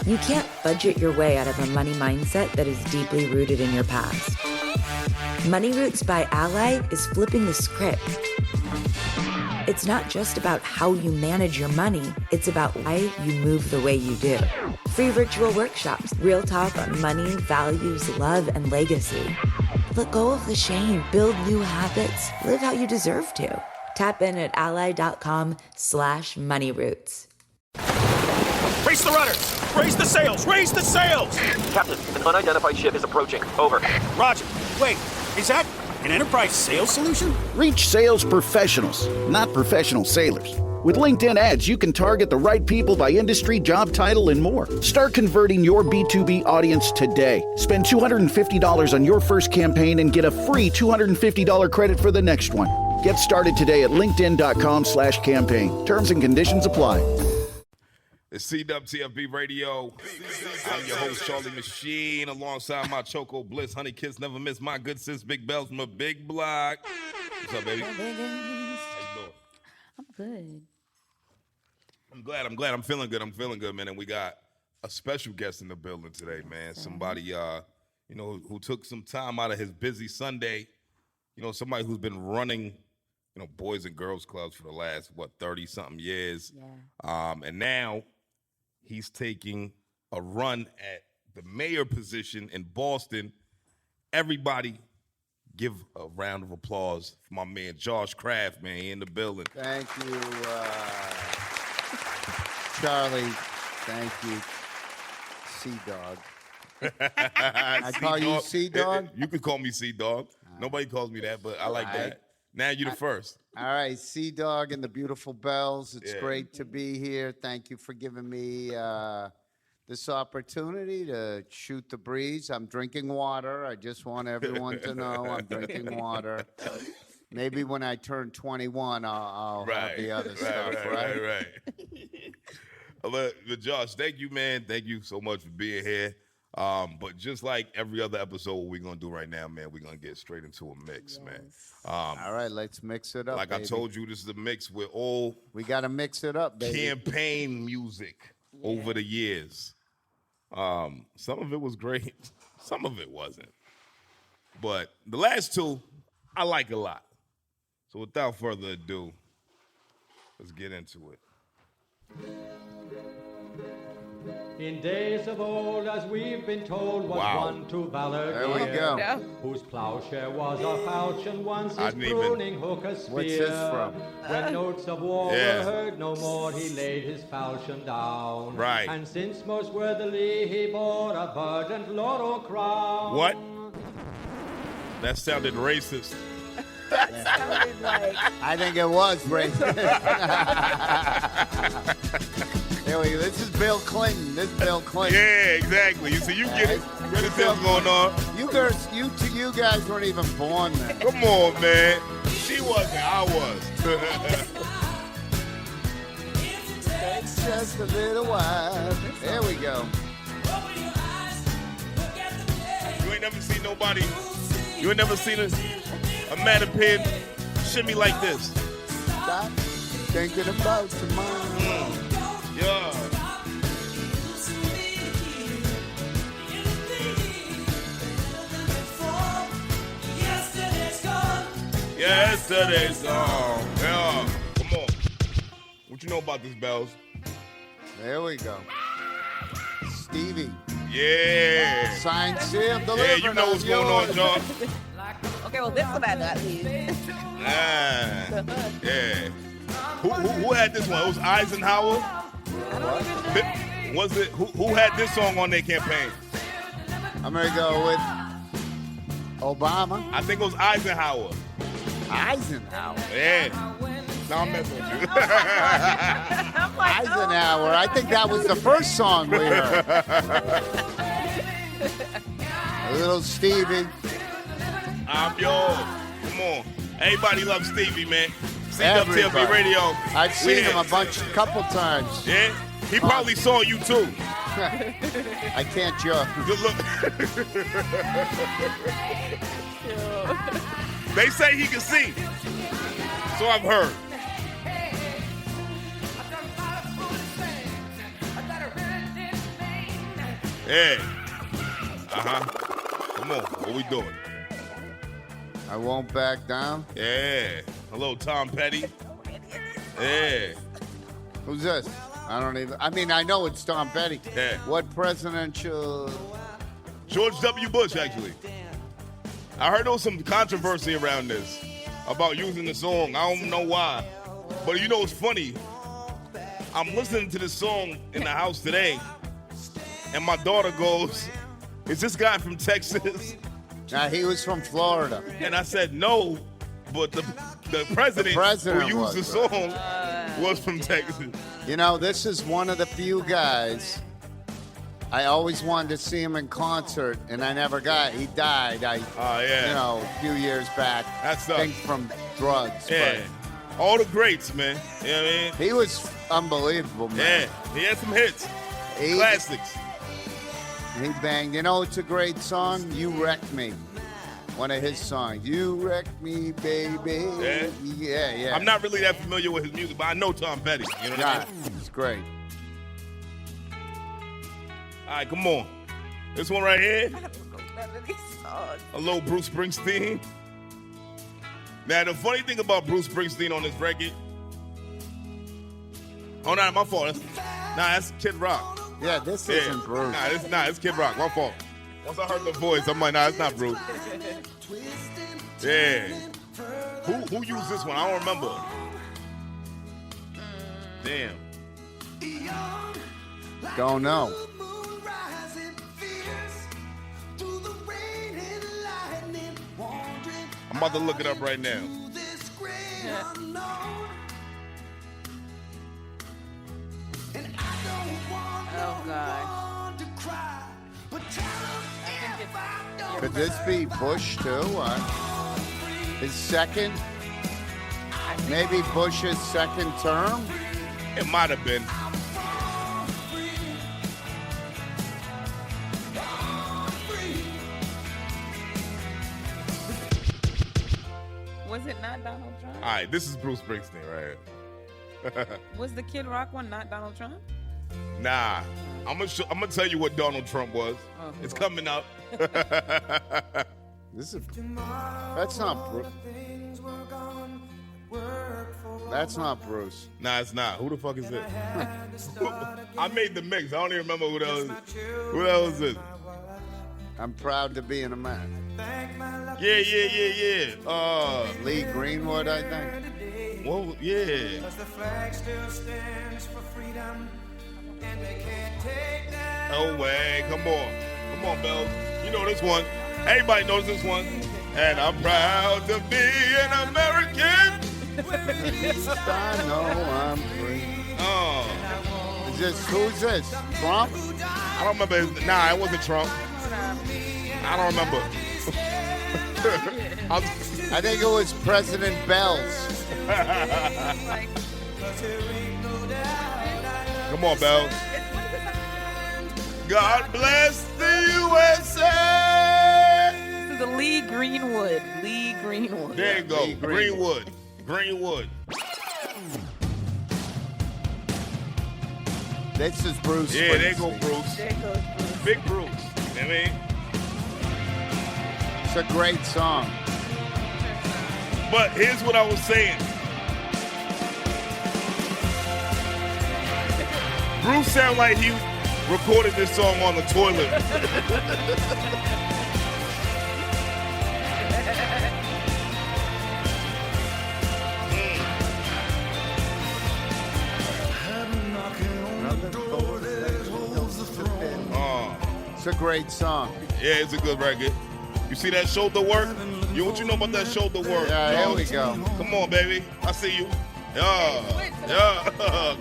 You can't budget your way out of a money mindset that is deeply rooted in your past. Money Roots by Ally is flipping the script. It's not just about how you manage your money, it's about why you move the way you do. Free virtual workshops, real talk on money, values, love, and legacy. Let go of the shame, build new habits, live how you deserve to. Tap in at ally.com/moneyroots. Raise the rudders! Raise the sails! Raise the sails! Captain, an unidentified ship is approaching. Over. Roger. Wait, is that an enterprise sales solution? Reach sales professionals, not professional sailors. With LinkedIn ads, you can target the right people by industry, job title, and more. Start converting your B2B audience today. Spend $250 on your first campaign and get a free $250 credit for the next one. Get started today at linkedin.com/campaign. Terms and conditions apply. It's CWTFB Radio. I'm your host, Charlie Machine, alongside my Choco Bliss, Honey Kiss, Never Miss, my good sis, Big Bells from a big block. What's up, baby? How you doing? I'm good. I'm glad. I'm feeling good, man. And we got a special guest in the building today, man. Somebody, who took some time out of his busy Sunday. Somebody who's been running, Boys and Girls Clubs for the last, 30-something years. Yeah. And now he's taking a run at the mayor position in Boston. Everybody give a round of applause for my man, Josh Kraft, man. He in the building. Thank you, Charlie. Thank you, Sea-Dog. I call you Sea-Dog? You can call me Sea-Dog. Nobody calls me that, but I like that. Now you're the first. All right, Sea-Dog and the beautiful Bells. It's great to be here. Thank you for giving me this opportunity to shoot the breeze. I'm drinking water. I just want everyone to know I'm drinking water. Maybe when I turn 21, I'll have the other stuff, right? But Josh, thank you, man. Thank you so much for being here. But just like every other episode we're going to do right now, man, we're going to get straight into a mix, man. All right, let's mix it up, Like baby. I told you, this is a mix with all we got to mix it up, baby. Campaign music over the years. Some of it was great. Some of it wasn't. But the last two, I like a lot. So without further ado, let's get into it. In days of old, as we've been told, was one to valor There we go. dear, whose plowshare was a falchion, once his pruning hook a spear. What's this from? When notes of war were heard no more, he laid his falchion down. Right. And since most worthily he bore a verdant laurel crown. What? That sounded racist. That sounded like... I think it was racist. There we go. This is Bill Clinton. Yeah, exactly. You see, you get it. You understand what's going on? You guys weren't even born then. Come on, man. She wasn't. I was. It's just a little while. There we go. You ain't never seen nobody. You ain't never seen a Madden Pin shimmy like this. Stop thinking about tomorrow. Yeah. Yesterday's gone. Yeah. Come on. What you know about this, Bells? There we go. Stevie. Yeah. Signed, sealed, delivered. Yeah, you know what's going on, John. Okay, well, this one I at least. Yeah. Who had this one? It was Eisenhower? Was it? Who had this song on their campaign? I'm going to go with Obama. I think it was Eisenhower. Eisenhower? Yeah. No, I'm messing with you. Eisenhower. I think that was the first song we heard. A little Stevie. I'm yours. Come on. Everybody loves Stevie, man. CWTFB Radio. I've seen him a couple times. Yeah? He probably saw you too. I can't judge. Good look. They say he can see. So I've heard. Yeah. Come on. What we doing? I won't back down. Yeah. Hello, Tom Petty. Yeah. Who's this? I don't even. I mean, I know it's Tom Petty. Yeah. What presidential? George W. Bush, actually. I heard there was some controversy around this about using the song. I don't know why. But you know what's funny? I'm listening to this song in the house today, and my daughter goes, "Is this guy from Texas?" Nah, he was from Florida. And I said, "No, but the president who used the song was from Texas." You know, this is one of the few guys I always wanted to see him in concert, and I never got. He died. Yeah. You know, a few years back. That's I think from drugs. Yeah. All the greats, man. You know what I mean? He was unbelievable, man. Yeah. He had some hits. Classics. He banged. You know, it's a great song. You Wrecked Me. One of his songs. You wrecked me, baby. Yeah. I'm not really that familiar with his music, but I know Tom Petty. You know what I mean? It's great. All right, come on. This one right here. A little Bruce Springsteen. Now, the funny thing about Bruce Springsteen on this record. Oh, no, my fault. That's Kid Rock. Yeah, this isn't Bruce. It's Kid Rock. My fault. Once I heard the voice, I'm like, nah, it's not Bruce. Yeah. Who used this one? I don't remember. Damn. Don't know. I'm about to look it up right now. Oh, God. Could this be Bush, too? His second? Maybe Bush's second term? It might have been. Was it not Donald Trump? All right, this is Bruce Springsteen right here. Was the Kid Rock one not Donald Trump? Nah, I'm gonna tell you what Donald Trump was. Oh, it's coming up. That's not Bruce. That's not Bruce. Nah, it's not. Who the fuck is it? I made the mix. I don't even remember who that was. Who the hell is this? I'm proud to be an American. Yeah. Lee Greenwood, I think. Well, yeah. Oh, way. Come on, Bells. You know this one. Everybody knows this one. And I'm proud to be an American. I know I'm free. Oh. Who's this? Trump? I don't remember. Nah, it wasn't Trump. I don't remember. I think it was President Bells. Come on, Bells. God bless the USA. This is the Lee Greenwood. There you go. Greenwood. This is Bruce. Yeah, there go Bruce. Big Bruce. You know what I mean? It's a great song. But here's what I was saying. Bruce sounded like he recorded this song on the toilet. It's a great song. Yeah, it's a good record. You see that shoulder work? What you know about that shoulder work? Yeah, here we go. Come on, baby. I see you. Yeah.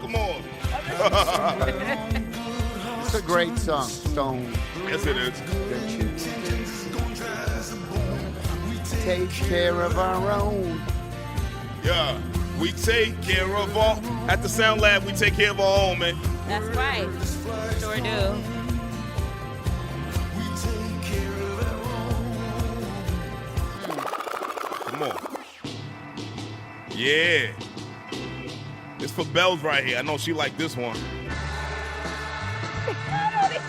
Come on. It's a great song, Stone. Yes, it is. Take care of our own. Yeah. We take care of all. At the Sound Lab, we take care of our own, man. That's right. Sure do. Come on. Yeah. It's for Bells right here. I know she like this one.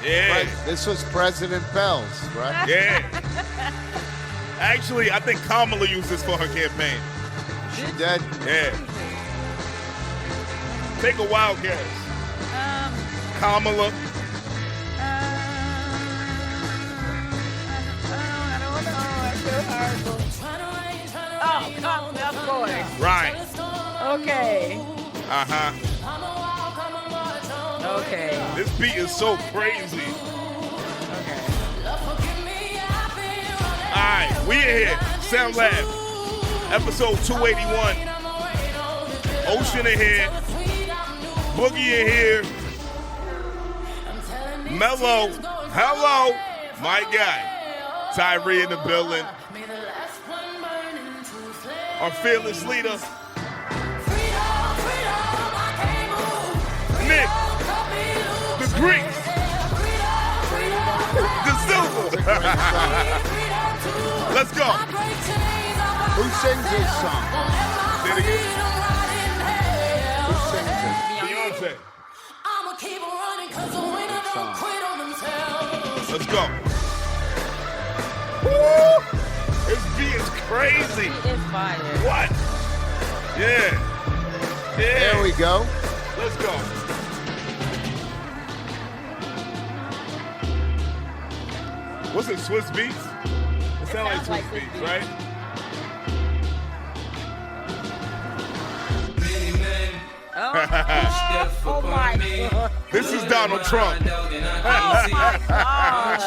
Yeah. This was President Bells, right? Yeah. Actually, I think Kamala used this for her campaign. She did. Yeah. Take a wild guess. Kamala. I don't know. I feel horrible. Oh, Kamala, of course. Right. Okay. Uh-huh. Okay. This beat is so crazy. Okay. All right, we in here. Sound Lab. Episode 281. Ocean in here. Boogie in here. Mello. Hello. My guy. Tyree in the building. Our fearless leader. Nick. The Greeks. The Silver. Let's go. Who sings this song? Say it again. Who sings it? Beyonce. Good song. Let's go. Woo! This beat is crazy. He is fire. What? Yeah. Yeah. There we go. Let's go. What's it, Swiss Beats? It sounds like Swiss Beats, right? Oh my God. This is Donald Trump. Oh my God.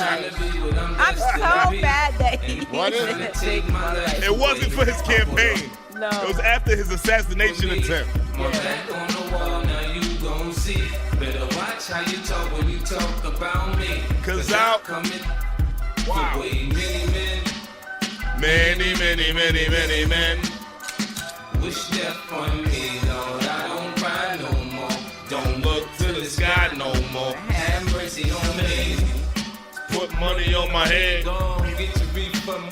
I'm so mad that he What is didn't it? take my life. It wasn't for his campaign. No. It was after his assassination attempt. My back on the wall, now you gon' see. Better watch how you talk when you talk about me. 'Cause I'm coming. Wow. Way many men Many, many, many, many men. wish death on me, Lord. I don't cry no more. Don't look to the sky no more. Have mercy on me. Put money on my head. Go on, get your beef from me.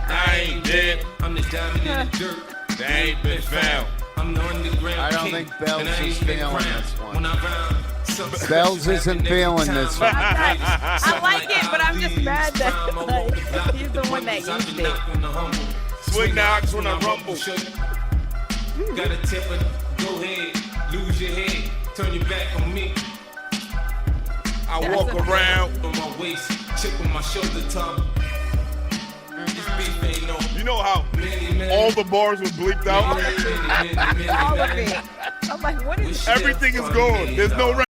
I ain't dead. I'm the diamond in the dirt. They ain't been found. I'm the underground I don't king, think Bells and I is ain't been feeling crowned. this one. When I round, some Bells special isn't happen feeling every this time. one. I like it, but I'm just mad that like, he's the one that used it. Swing the ox when I rumble. Got a temper, go ahead, lose your head, turn your back on me. I walk around. On my waist, chip on my shoulder top. This beef ain't no You know how many men. all the bars were bleeped out? All of it. I'm like, what is Everything is gone. There's no record.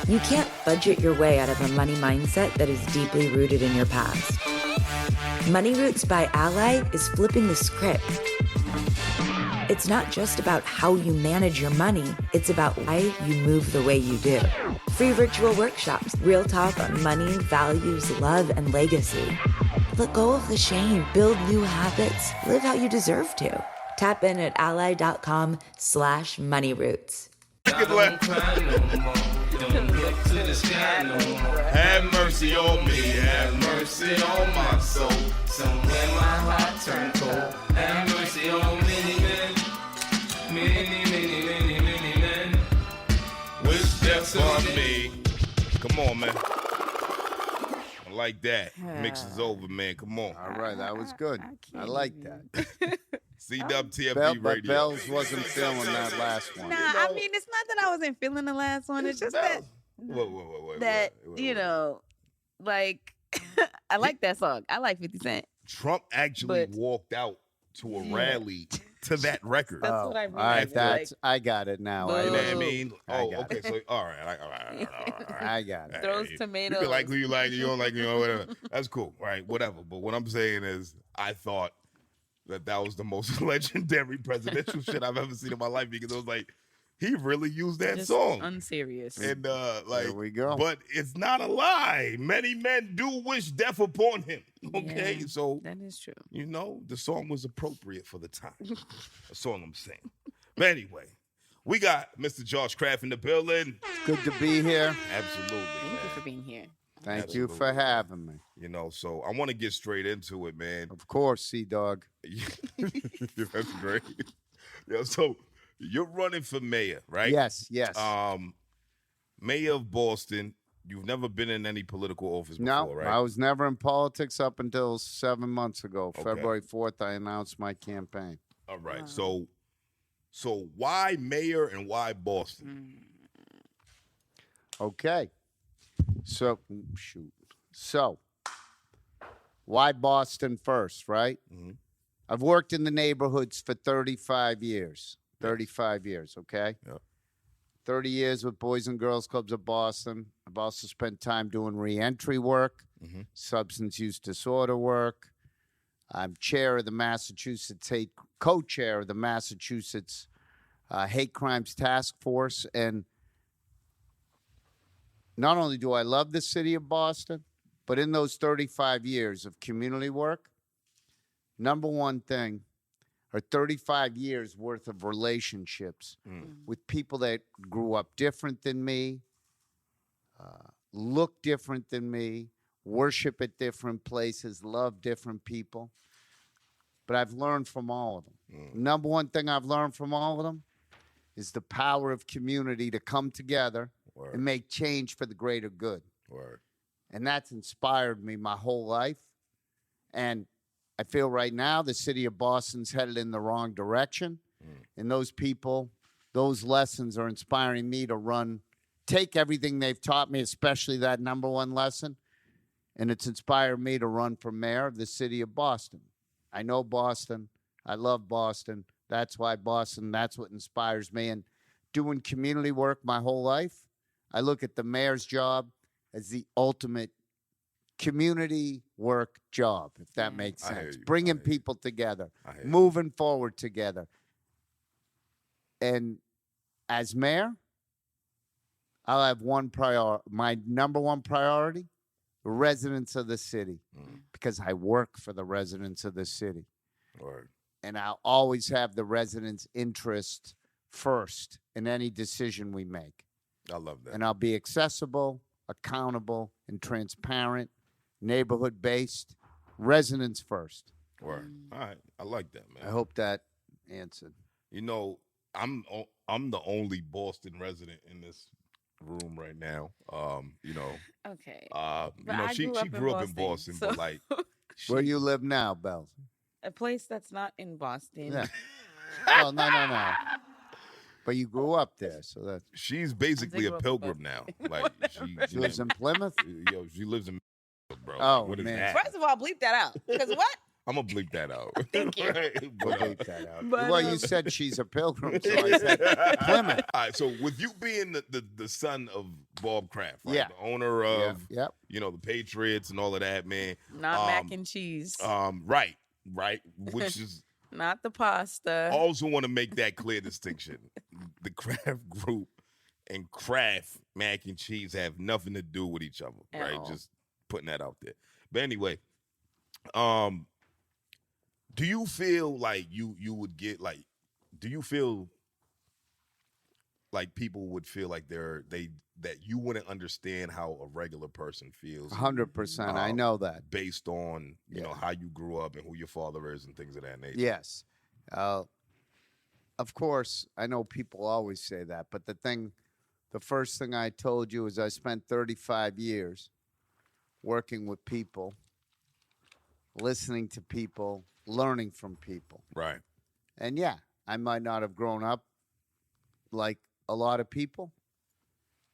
You can't budget your way out of a money mindset that is deeply rooted in your past. Money Roots by Ally is flipping the script. It's not just about how you manage your money, it's about why you move the way you do. Free virtual workshops, real talk on money, values, love, and legacy. Let go of the shame, build new habits, live how you deserve to. Tap in at ally.com/moneyroots. I don't cry no more. Don't look to the sky no more. Have mercy on me. Have mercy on my soul. Somewhere my heart turned cold. Have mercy on many men. Many, many, many, many men. Wish death on me. Come on, man. I like that. Mix is over, man. Come on. All right, that was good. I like that. CWTFB But Radio. Bells wasn't feeling that last one. Nah, I mean, it's not that I wasn't feeling the last one. It's just that you know, like I like that song. I like 50 Cent. Trump actually But- walked out to a rally to that record. That's Oh, what I all right, realized. that's I got it now. Boo. You know what I Boo. mean? I Oh, got okay. So, all right. All right. I got it. Throws You tomatoes. can like who you like, you don't like, you know, whatever. That's cool, right? Whatever. But what I'm saying is, I thought that was the most legendary presidential shit I've ever seen in my life because it was like, he really used that Just song. unserious. And like, There we go. But it's not a lie. Many men do wish death upon him. Okay, Yeah, so that is true. you know the song was appropriate for the time. That's all I'm saying. But anyway, we got Mr. Josh Kraft in the building. Good to be here. Absolutely, Thank you man. for being here. Thank you for Absolutely. having me. You know, so I want to get straight into it, man. Of course, Sea Dog. That's great. Yeah, so you're running for mayor, right? Yes, yes. mayor of Boston. You've never been in any political office No, before, right? I was never in politics up until 7 months ago. Okay. February 4th, I announced my campaign. All right. So why mayor and why Boston? Okay. So, why Boston first, right? Mm-hmm. I've worked in the neighborhoods for 35 years. 35 years, okay? Yeah. 30 years with Boys and Girls Clubs of Boston. I've also spent time doing reentry work, substance use disorder work. I'm chair of the Massachusetts co-chair of the Massachusetts Hate Crimes Task Force. And not only do I love the city of Boston, but in those 35 years of community work, number one thing are 35 years worth of relationships with people that grew up different than me, look different than me, worship at different places, love different people. But I've learned from all of them. Number one thing I've learned from all of them is the power of community to come together and make change for the greater good. And that's inspired me my whole life. And I feel right now the city of Boston's headed in the wrong direction. And those people, those lessons are inspiring me to take everything they've taught me, especially that number one lesson, and it's inspired me to run for mayor of the city of Boston. I know Boston. I love Boston. That's why Boston, that's what inspires me. And doing community work my whole life, I look at the mayor's job as the ultimate community work job, if that makes sense. Bringing people together, moving forward together. And as mayor, I'll have one priority. My number one priority, the residents of the city, because I work for the residents of the city. And I'll always have the residents' interest first in any decision we make. I love that. And I'll be accessible, accountable, and transparent, neighborhood-based, residents first. All right. I like that, man. I hope that answered. You know, I'm the only Boston resident in this room right now. You know. Okay. You know, she grew up in Boston, so but like where you live now, Bells? A place that's not in Boston. Yeah. Well, no. But you grew up there, so that's. She's basically a pilgrim now. Like she lives in Plymouth. Yo, she lives in, bro. Oh, what is man. that? First of all, bleep that out. Because what? I'm gonna bleep that out. Thank you. We'll bleep that out. But, well, you said she's a pilgrim, so I said Plymouth. All right. So with you being the son of Bob Kraft, right? Yeah. The owner of you know, the Patriots and all of that, man. Not mac and cheese. Right. Which is not the pasta. I also want to make that clear distinction. The Kraft Group and Kraft mac and cheese have nothing to do with each other, right? all. Just putting that out there. But anyway, do you feel like you would get like? Do you feel like people would feel like that you wouldn't understand how a regular person feels? 100%. I know that. Based on you know how you grew up and who your father is and things of that nature. Yes. Of course, I know people always say that, but the first thing I told you is I spent 35 years working with people, listening to people, learning from people. Right. And yeah, I might not have grown up like a lot of people,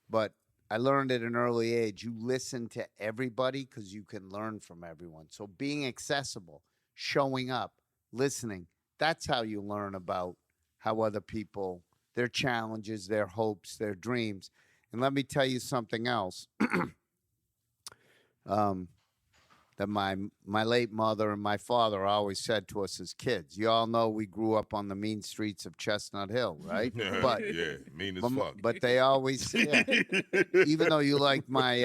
but I learned at an early age, you listen to everybody because you can learn from everyone. So being accessible, showing up, listening, that's how you learn about how other people, their challenges, their hopes, their dreams. And let me tell you something else. That my late mother and my father always said to us as kids. You all know we grew up on the mean streets of Chestnut Hill, right? But yeah, mean as fuck. But they always, even though you like my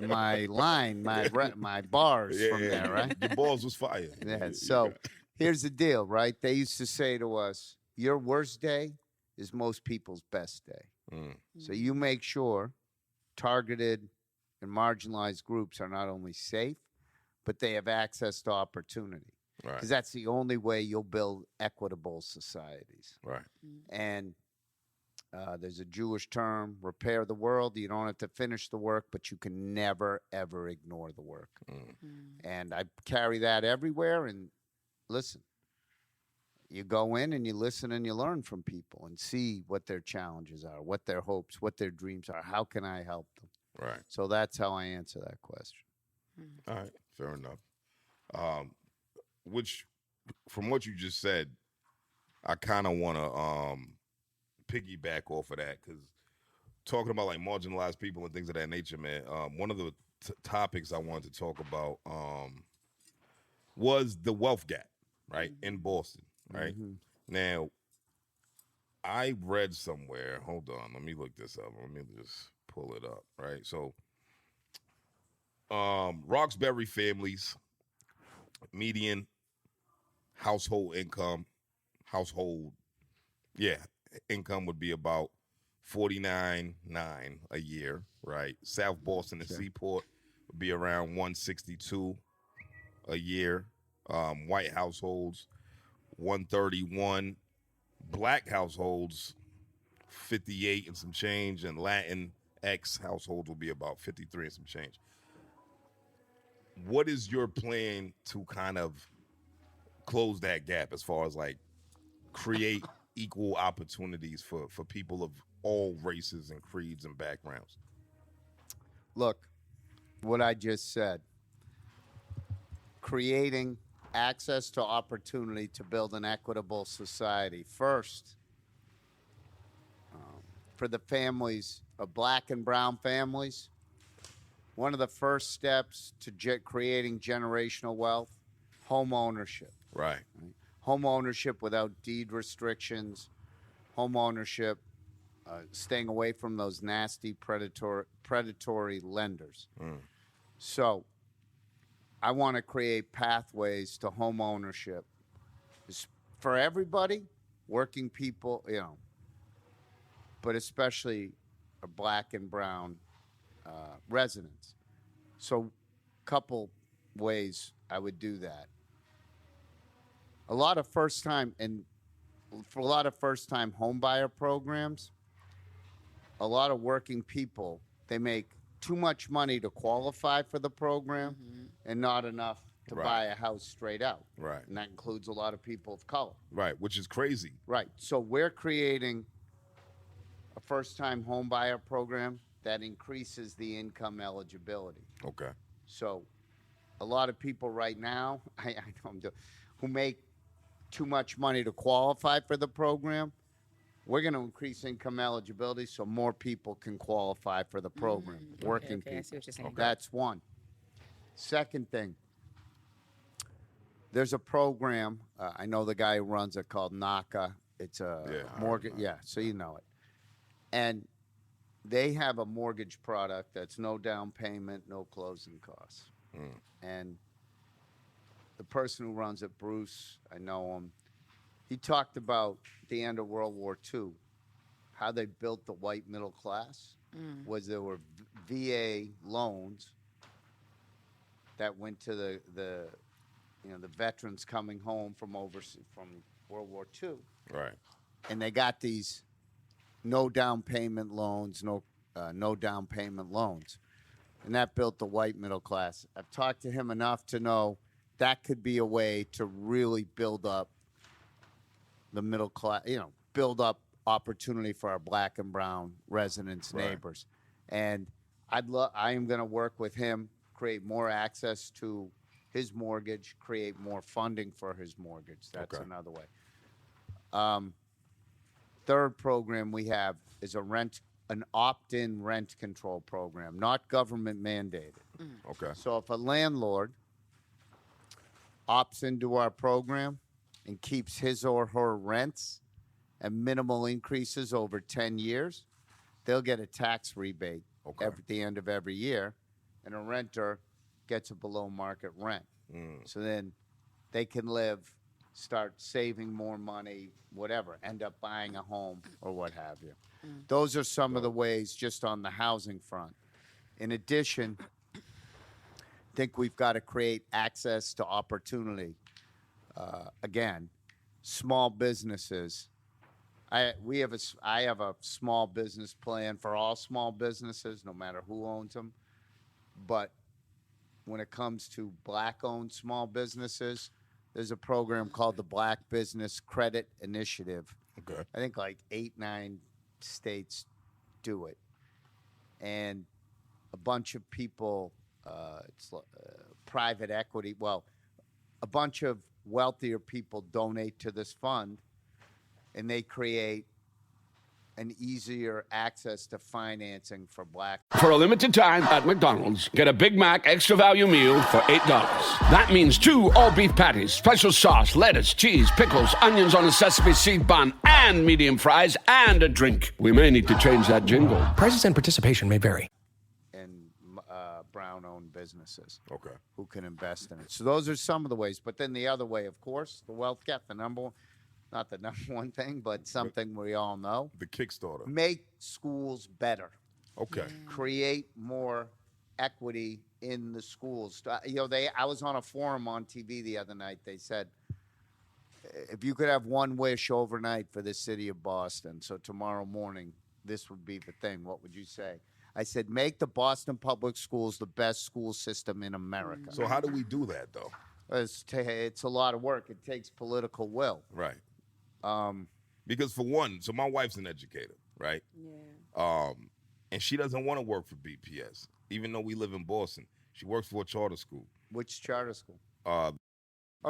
my line, my bars from there, right? The balls was fire. Yeah. So here's the deal, right? They used to say to us, "Your worst day is most people's best day." So you make sure targeted and marginalized groups are not only safe, but they have access to opportunity. Because that's the only way you'll build equitable societies. Right. And There's a Jewish term, repair the world. You don't have to finish the work, but you can never, ever ignore the work. And I carry that everywhere. And listen, you go in and you listen and you learn from people and see what their challenges are, what their hopes, what their dreams are. How can I help them? Right. So that's how I answer that question. All right. Fair enough. Which, from what you just said, I kind of want to piggyback off of that, because talking about like marginalized people and things of that nature, man, one of the topics I wanted to talk about was the wealth gap, right, in Boston, right? Now, I read somewhere, hold on, let me look this up. Let me just pull it up, right? So, Roxbury families, median household income would be about $49,900 a year, right? South Boston and Seaport would be around $162 a year. White households, $131. Black households, $58 and some change, and Latin X households will be about $53 and some change. What is your plan to kind of close that gap as far as like create equal opportunities for people of all races and creeds and backgrounds? Look, what I just said, creating access to opportunity to build an equitable society. First, for the families of black and brown families, one of the first steps to creating generational wealth, home ownership. Right. Home ownership without deed restrictions, home ownership, staying away from those nasty predatory lenders. So I want to create pathways to home ownership for everybody, working people, but especially black and brown residents. So a couple ways I would do that. For a lot of first-time home buyer programs, a lot of working people, they make too much money to qualify for the program and not enough to buy a house straight out. Right. And that includes a lot of people of color. Right, which is crazy. Right. So we're creating a first-time home buyer program that increases the income eligibility. Okay. So a lot of people right now, I know who make too much money to qualify for the program, we're going to increase income eligibility so more people can qualify for the program, working people. I see what you're saying. That's one. Second thing, there's a program, I know the guy who runs it, called NACA. It's a mortgage, so you know it. And they have a mortgage product that's no down payment, no closing costs. And the person who runs it, Bruce, I know him, he talked about the end of World War II, how they built the white middle class, was there were VA loans that went to the veterans coming home from World War II. Right. And they got these no down payment loans, no down payment loans. And that built the white middle class. I've talked to him enough to know that could be a way to really build up the middle class, build up opportunity for our black and brown residents, neighbors. And I am going to work with him, create more access to his mortgage, create more funding for his mortgage. That's another way. Third program we have is an opt-in rent control program, not government mandated. Okay. So if a landlord opts into our program and keeps his or her rents at minimal increases over 10 years, they'll get a tax rebate at the end of every year, and a renter gets a below market rent. So then they can start saving more money, whatever, end up buying a home or what have you. Those are some of the ways just on the housing front. In addition, I think we've got to create access to opportunity. Again, small businesses. I have a small business plan for all small businesses, no matter who owns them. But when it comes to Black-owned small businesses, there's a program called the Black Business Credit Initiative. Okay. I think like 8-9 states do it, and a bunch of people, private equity. Well, a bunch of wealthier people donate to this fund, and they create an easier access to financing for Black. For a limited time at McDonald's, get a Big Mac extra value meal for $8. That means 2 all-beef patties, special sauce, lettuce, cheese, pickles, onions on a sesame seed bun, and medium fries, and a drink. We may need to change that jingle. Prices and participation may vary. And brown-owned businesses. Okay. Who can invest in it. So those are some of the ways. But then the other way, of course, the wealth gap, the number one. Not the number one thing, but something we all know. The Kickstarter. Make schools better. Okay. Create more equity in the schools. I was on a forum on TV the other night. They said, if you could have one wish overnight for the city of Boston, so tomorrow morning this would be the thing, what would you say? I said, make the Boston Public Schools the best school system in America. So how do we do that, though? It's a lot of work. It takes political will. Right. Because for one, so my wife's an educator, right? Yeah. And she doesn't want to work for BPS, even though we live in Boston. She works for a charter school. Which charter school? Oh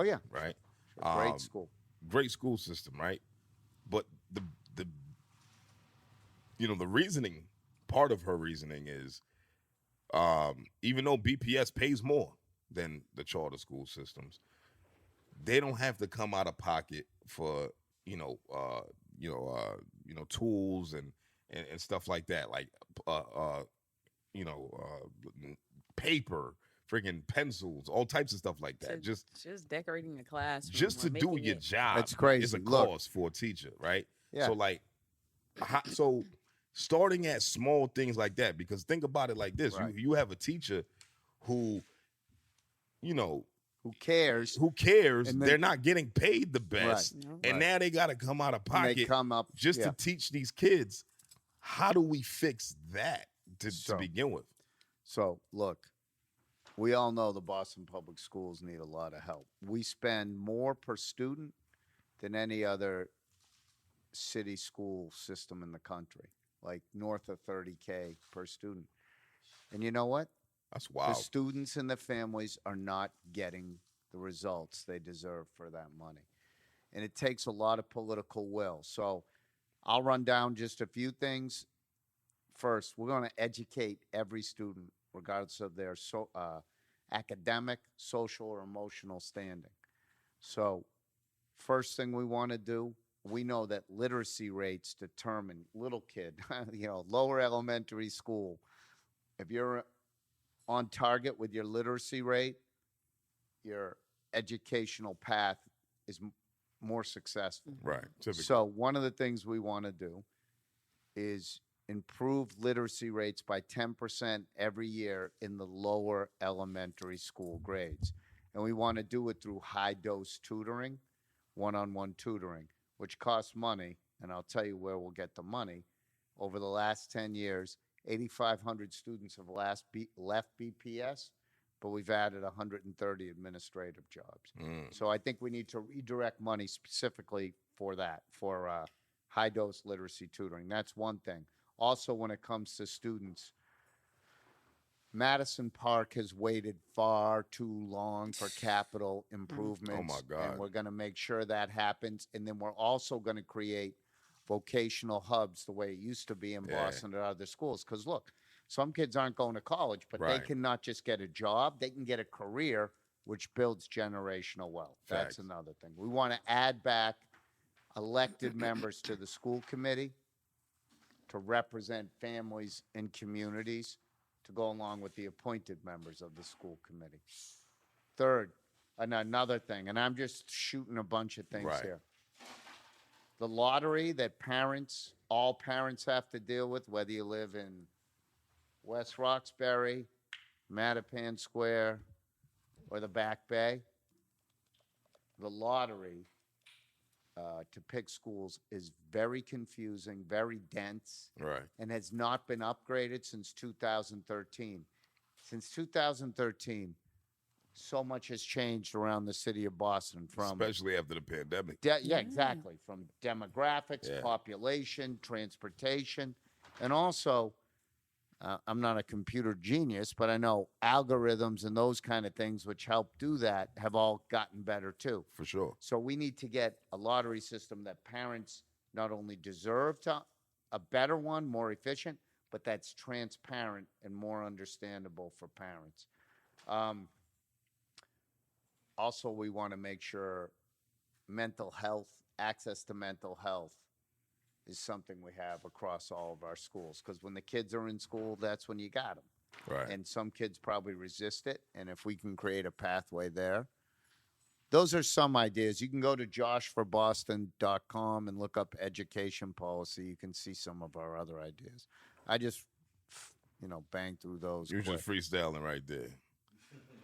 yeah. Right. Great school. Great school system, right? But the reasoning, part of her reasoning is, even though BPS pays more than the charter school systems, they don't have to come out of pocket for tools and stuff like that, like paper, friggin' pencils, all types of stuff like that. Just decorating a classroom. Just to do your job. That's crazy. Is a cost for a teacher, right? Yeah. So starting at small things like that, because think about it like this: right. you have a teacher who, who cares? And they're not getting paid the best. Right. And now they got to come out of pocket to teach these kids. How do we fix that to begin with? So, look, we all know the Boston Public Schools need a lot of help. We spend more per student than any other city school system in the country, like north of $30K per student. And you know what? That's wild. The students and the families are not getting the results they deserve for that money. And it takes a lot of political will. So I'll run down just a few things. First, we're going to educate every student, regardless of their academic, social, or emotional standing. So first thing we want to do, we know that literacy rates determine little kid, lower elementary school. If you're on target with your literacy rate, your educational path is more successful. Right. Typically. So one of the things we want to do is improve literacy rates by 10% every year in the lower elementary school grades. And we want to do it through high-dose tutoring, one-on-one tutoring, which costs money, and I'll tell you where we'll get the money. Over the last 10 years, 8,500 students have left BPS, but we've added 130 administrative jobs. So I think we need to redirect money specifically for that, for high-dose literacy tutoring. That's one thing. Also, when it comes to students, Madison Park has waited far too long for capital improvements. Oh, my God. And we're going to make sure that happens. And then we're also going to create vocational hubs the way it used to be in Boston at other schools. Because, look, some kids aren't going to college, but they can not just get a job, they can get a career, which builds generational wealth. That's another thing. We want to add back elected members to the school committee to represent families and communities to go along with the appointed members of the school committee. Third, and another thing, and I'm just shooting a bunch of things here. The lottery that all parents have to deal with, whether you live in West Roxbury, Mattapan Square, or the Back Bay, the lottery to pick schools is very confusing, very dense, Right. and has not been upgraded since 2013. Since 2013, so much has changed around the city of Boston from Especially after the pandemic. yeah, exactly. From demographics, Yeah. population, transportation, and also, I'm not a computer genius, but I know algorithms and those kind of things which help do that have all gotten better too. For sure. So we need to get a lottery system that parents not only deserve to a better one, more efficient, but that's transparent and more understandable for parents. Also, we want to make sure mental health, access to mental health is something we have across all of our schools. Because when the kids are in school, that's when you got them. Right. And some kids probably resist it. And if we can create a pathway there, those are some ideas. You can go to joshforboston.com and look up education policy. You can see some of our other ideas. I just, bang through those. You're quick. just freestyling right there.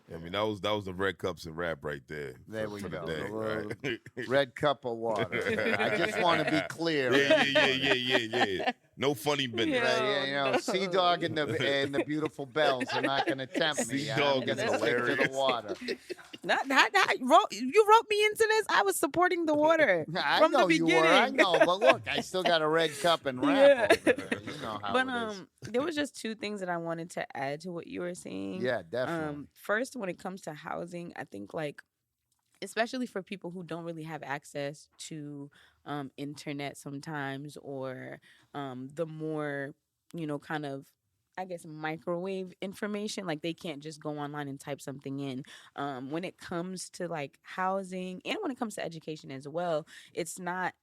I mean, that was the red cups and rap right there. There we for the go. day, right? Red cup of water. I just want to be clear. Yeah. No funny business. Right, Sea Dog and the beautiful bells are not going to tempt me. Sea I'm Dog going is to stick to hilarious. the water. You wrote me into this. I was supporting the water I from know the beginning. you were. I know, but look, I still got a red cup and wrap over there. You know how But it is. there was just two things that I wanted to add to what you were saying. Yeah, definitely. First, when it comes to housing, I think especially for people who don't really have access to internet sometimes, or the more kind of, I guess, microwave information, like they can't just go online and type something in. When it comes to housing, and when it comes to education as well, it's not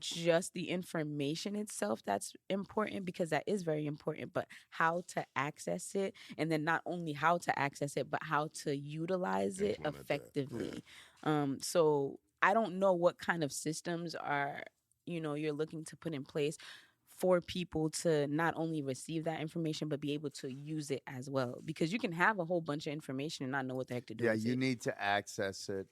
just the information itself that's important, because that is very important, but how to access it, and then not only how to access it, but how to utilize it effectively. So I don't know what kind of systems are you're looking to put in place for people to not only receive that information, but be able to use it as well, because you can have a whole bunch of information and not know what the heck to do with it. Yeah, you need to access it.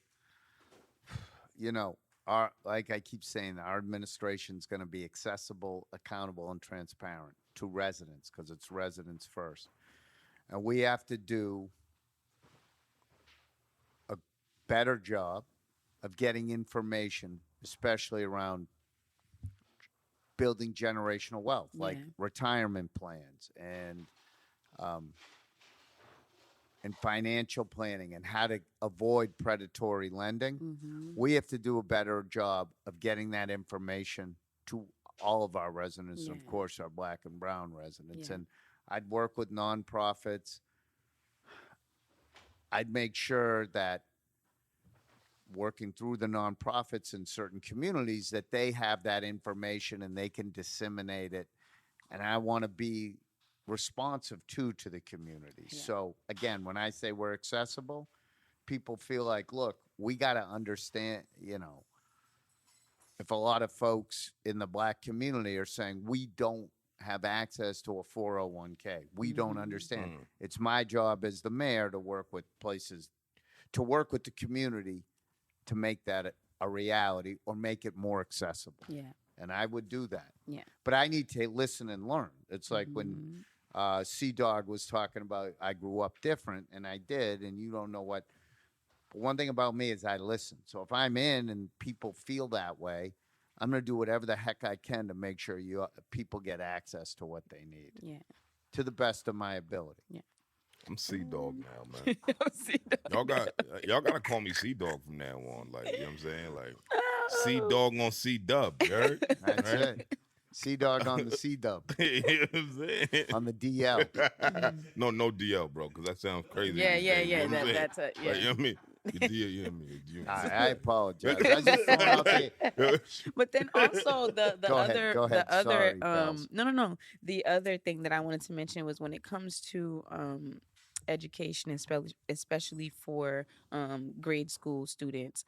Like I keep saying, our administration is going to be accessible, accountable, and transparent to residents, because it's residents first. And we have to do a better job of getting information, especially around building generational wealth, like retirement plans and financial planning, and how to avoid predatory lending. Mm-hmm. We have to do a better job of getting that information to all of our residents, and of course our Black and brown residents. And I'd work with nonprofits. I'd make sure that working through the nonprofits in certain communities, that they have that information and they can disseminate it. And I want to be responsive to the community. So again, when I say we're accessible, people feel like, look, we got to understand, if a lot of folks in the Black community are saying we don't have access to a 401k, we don't understand. It's my job as the mayor to work with places, to work with the community to make that a reality or make it more accessible. Yeah. And I would do that. Yeah. But I need to listen and learn. It's like when Sea Dog was talking about, I grew up different, and I did, and you don't know what. But one thing about me is I listen. So if I'm in and people feel that way, I'm going to do whatever the heck I can to make sure people get access to what they need. Yeah. To the best of my ability. Yeah. I'm Sea Dog now, man. Y'all gotta call me Sea Dog from now on. Like, you know what I'm saying? Like, Sea Dog on Sea Dub, you heard? That's it. Sea Dog on the C Dub. You know what I'm saying? On the DL. No DL, bro, because that sounds crazy. Yeah. You know what I'm saying? That's it. Yeah. Like, you know what I mean? You know what I mean? I apologize. I just throw out there. But then also the Go ahead. Sorry, Bells. No. The other thing that I wanted to mention was when it comes to education, especially for grade school students.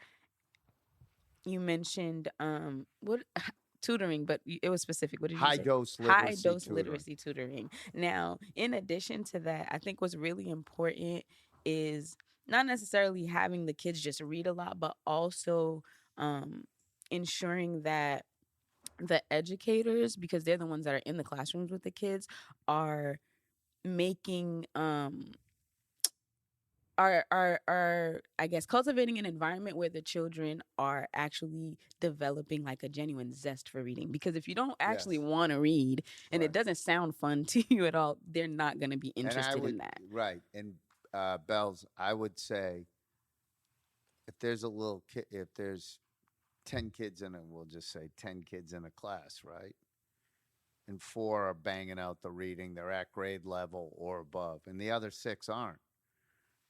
You mentioned tutoring, but it was specific. What did you say? High dose literacy tutoring. Now, in addition to that, I think what's really important is not necessarily having the kids just read a lot, but also ensuring that the educators, because they're the ones that are in the classrooms with the kids, are making are I guess cultivating an environment where the children are actually developing like a genuine zest for reading. Because if you don't actually Yes. want to read and Right. it doesn't sound fun to you at all, they're not going to be And I interested would, in that. right. And Bells, I would say if there's a little kid, if there's 10 kids in it, we'll just say 10 kids in a class, right? And 4 are banging out the reading, they're at grade level or above, and the other 6 aren't.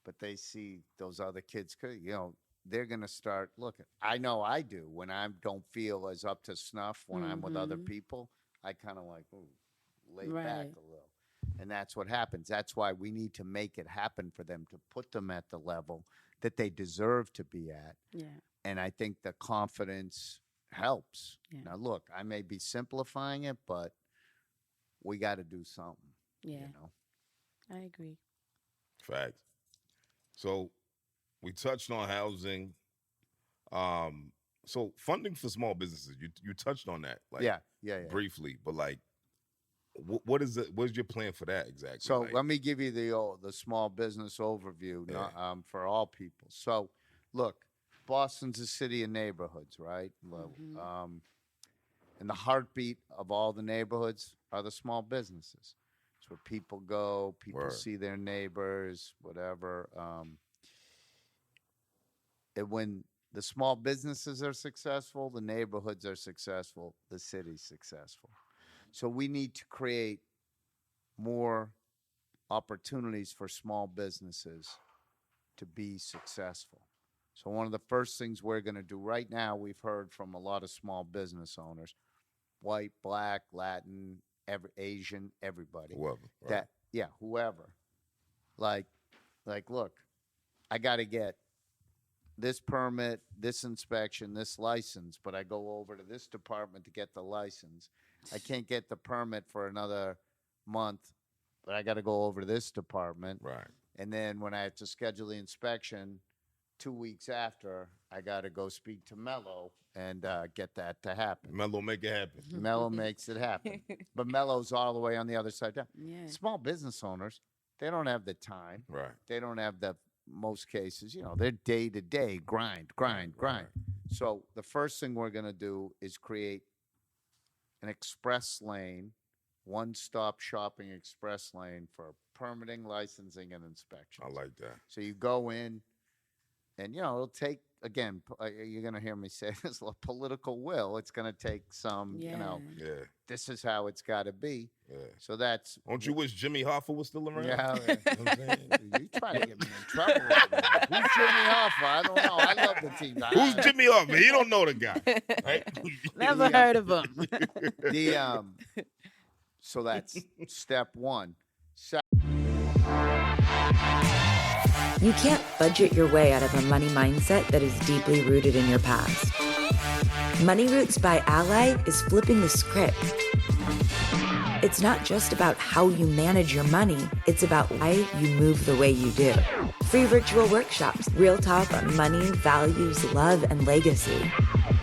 But they see those other kids, they're going to start looking. I know I do. When I don't feel as up to snuff when I'm with other people, I kind of like, ooh, lay back Right. a little. And that's what happens. That's why we need to make it happen for them, to put them at the level that they deserve to be at. Yeah. And I think the confidence helps. Yeah. Now, look, I may be simplifying it, but we got to do something. Yeah. You know? I agree. Facts. So we touched on housing. So funding for small businesses, you touched on that, like Yeah. briefly, but like, what is it? What's your plan for that exactly? So like, let me give you the small business overview for all people. So, look, Boston's a city of neighborhoods, right? And the heartbeat of all the neighborhoods are the small businesses. It's where people go, people Word. see their neighbors, whatever. And when the small businesses are successful, the neighborhoods are successful, the city's successful. So we need to create more opportunities for small businesses to be successful. So one of the first things we're going to do right now, we've heard from a lot of small business owners, white, black, Latin, Asian, everybody. Whoever. Right. Whoever. Like, look, I got to get this permit, this inspection, this license, but I go over to this department to get the license. I can't get the permit for another month, but I got to go over to this department. Right. And then when I have to schedule the inspection 2 weeks after, I got to go speak to Mello and get that to happen. Mello make it happen. Mello makes it happen. But Mello's all the way on the other side down. Yeah. Small business owners, they don't have the time. Right. They don't have most cases, they're day to day grind. So the first thing we're going to do is create an express lane, one-stop shopping express lane for permitting, licensing, and inspection. I like that. So you go in, and it'll take, again, you're going to hear me say this, political will. It's going to take some, Yeah. this is how it's got to be. Yeah. So that's. Don't you wish Jimmy Hoffa was still around? Yeah. You know what I'm saying? You trying to get me in trouble. Who's Jimmy Hoffa? I don't know. I love the team. Who's Jimmy Hoffa? You don't know the guy. Right? Never heard of him. So that's step one. You can't budget your way out of a money mindset that is deeply rooted in your past. Money Roots by Ally is flipping the script. It's not just about how you manage your money, it's about why you move the way you do. Free virtual workshops, real talk on money, values, love, and legacy.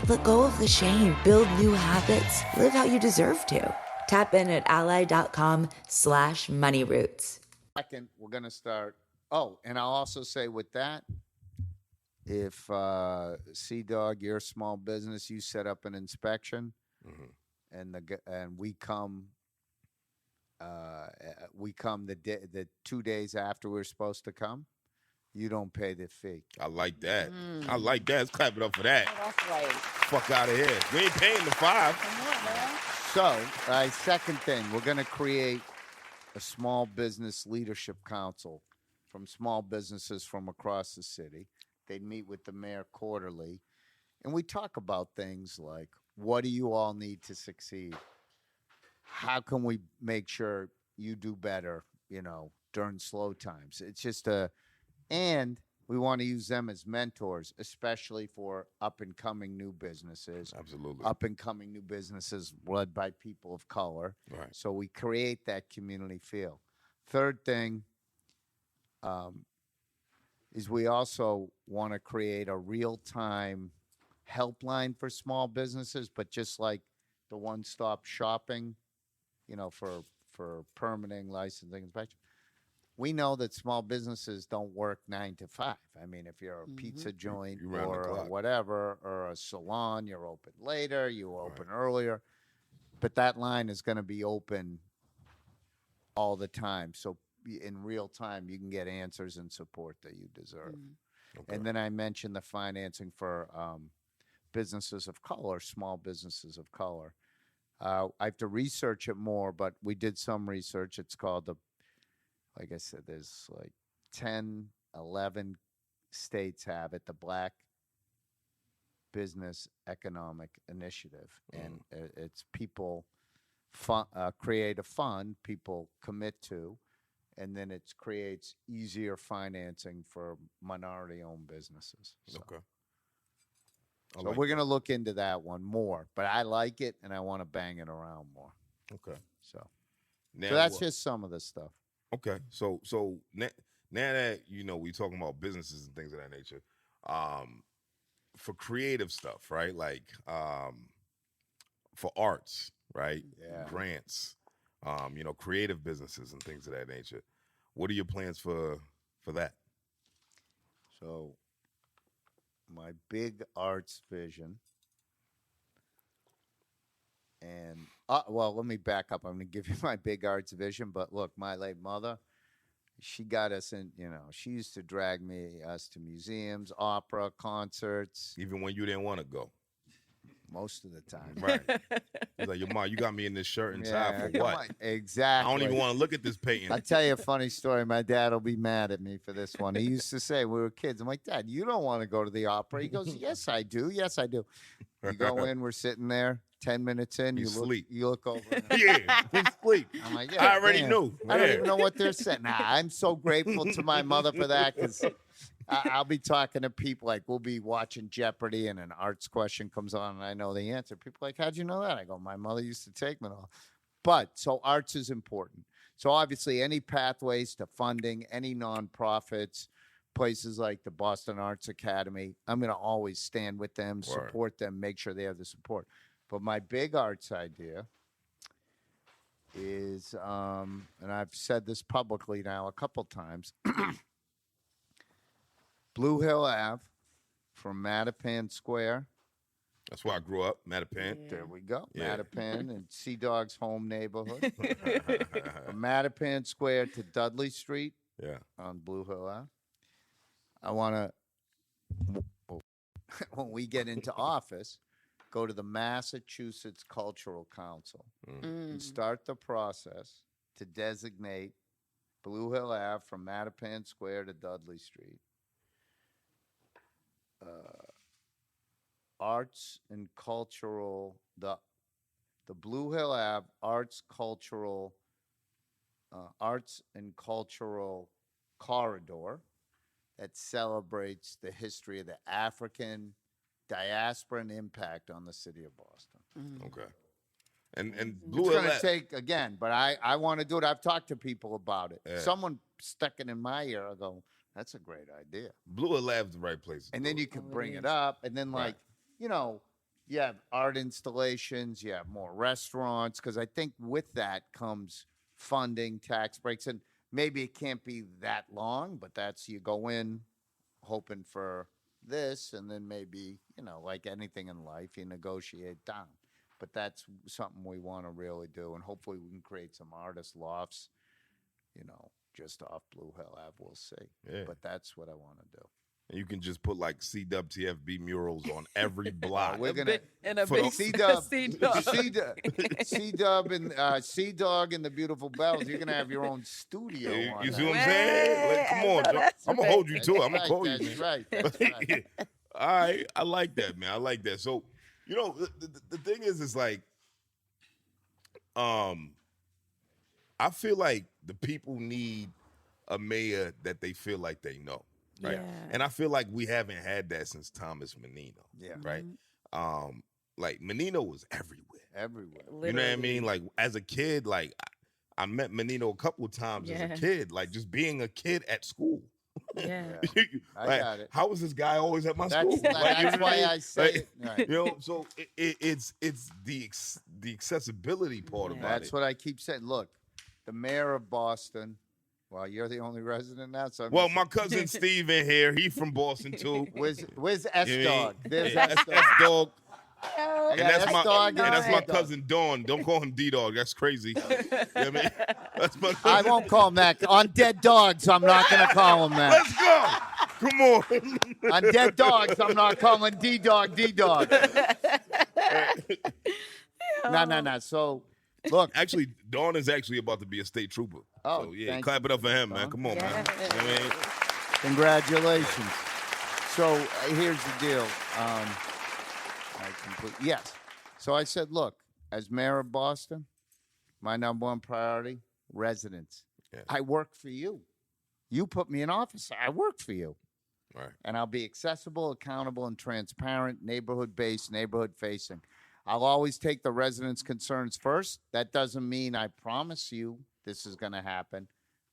Let go of the shame, build new habits, live how you deserve to. Tap in at ally.com/moneyroots. Second, we're going to start. Oh, and I'll also say with that, if Dog, your small business, you set up an inspection, and we come the 2 days after we're supposed to come, you don't pay the fee. I like that. I like that. Let's clap it up for that. That's right. Fuck out of here. We ain't paying the $5. So, second thing, we're going to create a small business leadership council from small businesses from across the city. They'd meet with the mayor quarterly, and we talk about things like, what do you all need to succeed? How can we make sure you do better, during slow times? It's just and we want to use them as mentors, especially for up-and-coming new businesses. Absolutely. Up-and-coming new businesses led by people of color. Right. So we create that community feel. Third thing is we also want to create a real-time helpline for small businesses, but just like the one-stop shopping, for permitting, licensing, inspection. We know that small businesses don't work 9 to 5. I mean, if you're a pizza joint You round the or clock. whatever, or a salon, you're open later, you open earlier. But that line is going to be open all the time. So in real time, you can get answers and support that you deserve. Okay. And then I mentioned the financing for businesses of color, small businesses of color. I have to research it more, but we did some research. It's called like I said, there's like 10, 11 states have it, the Black Business Economic Initiative. And it's people create a fund, people commit to, and then it creates easier financing for minority-owned businesses. So. Okay. So we're going to look into that one more, but I like it and I want to bang it around more. Okay. So Now, that's just some of the stuff. Okay. So now that we talking about businesses and things of that nature, for creative stuff, right? Like for arts, right? Yeah. Grants, creative businesses and things of that nature. What are your plans for that? So my big arts vision, and let me back up. I'm going to give you my big arts vision, but look, my late mother, she got us in, she used to drag us to museums, opera, concerts. Even when you didn't want to go. Most of the time. Right. He's like, your mom, you got me in this shirt and tie for come what? on. Exactly. I don't even want to look at this painting. I'll tell you a funny story. My dad will be mad at me for this one. He used to say, we were kids, I'm like, Dad, you don't want to go to the opera. He goes, yes, I do. Yes, I do. You go in, we're sitting there, 10 minutes in, you sleep. look over. Yeah, you sleep. I'm like, I already damn. knew. I don't Yeah. even know what they're saying. Nah, I'm so grateful to my mother for that, because I'll be talking to people, like we'll be watching Jeopardy and an arts question comes on and I know the answer. People are like, how'd you know that? I go, my mother used to take me all. But so arts is important. So obviously any pathways to funding, any nonprofits, places like the Boston Arts Academy, I'm going to always stand with them, support them, make sure they have the support. But my big arts idea is, and I've said this publicly now a couple times, Blue Hill Ave from Mattapan Square. That's where I grew up, Mattapan. Yeah. There we go. Yeah. Mattapan and Sea Dog's home neighborhood. From Mattapan Square to Dudley Street Yeah. on Blue Hill Ave. I want to, when we get into office, go to the Massachusetts Cultural Council and start the process to designate Blue Hill Ave from Mattapan Square to Dudley Street arts and cultural, the Blue Hill Ave arts and cultural corridor that celebrates the history of the African diaspora and impact on the city of Boston. Okay. And It's Blue going Hill to take, again, but I want to do it. I've talked to people about it. Yeah. Someone stuck it in my ear. I go, that's a great idea. Blue Hill Ave's the right place. And then you can bring it up. And then, like, you have art installations, you have more restaurants, because I think with that comes funding, tax breaks. And maybe it can't be that long, but that's, you go in hoping for this, and then maybe, like anything in life, you negotiate down. But that's something we want to really do, and hopefully we can create some artist lofts, just off Blue Hill Ave. We'll see. Yeah. But that's what I want to do. And you can just put like CWTFB murals on every block. We're gonna and a for big the- C-Dub. Sea-Dog and the Beautiful Bells. You're gonna have your own studio. On You that. see what I'm saying? Like, come on, Joe. I'm gonna hold you to it. I'm gonna call you. That's right. That's right. All right, I like that, man. I like that. So, the thing is like, I feel like the people need a mayor that they feel like they know, right? Yeah. And I feel like we haven't had that since Thomas Menino, Yeah. right? Like Menino was everywhere. Everywhere. You know what I mean? Like as a kid, like I met Menino a couple of times as a Yeah. kid, like just being a kid at school. Yeah. I got it. How is this guy always at my That's, school? Like, you that's know what why mean? I say Like, it. Right. You know, so it's the accessibility part about That's it. what I keep saying. Look, the mayor of Boston. Well, you're the only resident now, so I'm Well, just my cousin Steve in here. He from Boston too. Where's S You know what I Dog? mean? There's Yeah, S S Dog. I And got that's my S-Dog and that's my D-Dog. cousin Dawn. Don't call him D Dog. That's crazy. You know what I mean? That's my I cousin. won't call him that. On dead dogs, I'm not going to call him that. Let's go. Come on. On dead dogs, I'm not calling D-Dog D-Dog. No. So, look. Actually, Dawn is actually about to be a state trooper. Oh, so, yeah, thank clap you, it up for him, Dawn. man. Come on, man. You know what I mean? Congratulations. So, here's the deal. Yes. So I said, look, as mayor of Boston, my number one priority, residents. Yeah. I work for you. You put me in office. I work for you. Right. And I'll be accessible, accountable, and transparent, neighborhood-based, neighborhood-facing. I'll always take the residents' concerns first. That doesn't mean I promise you this is going to happen,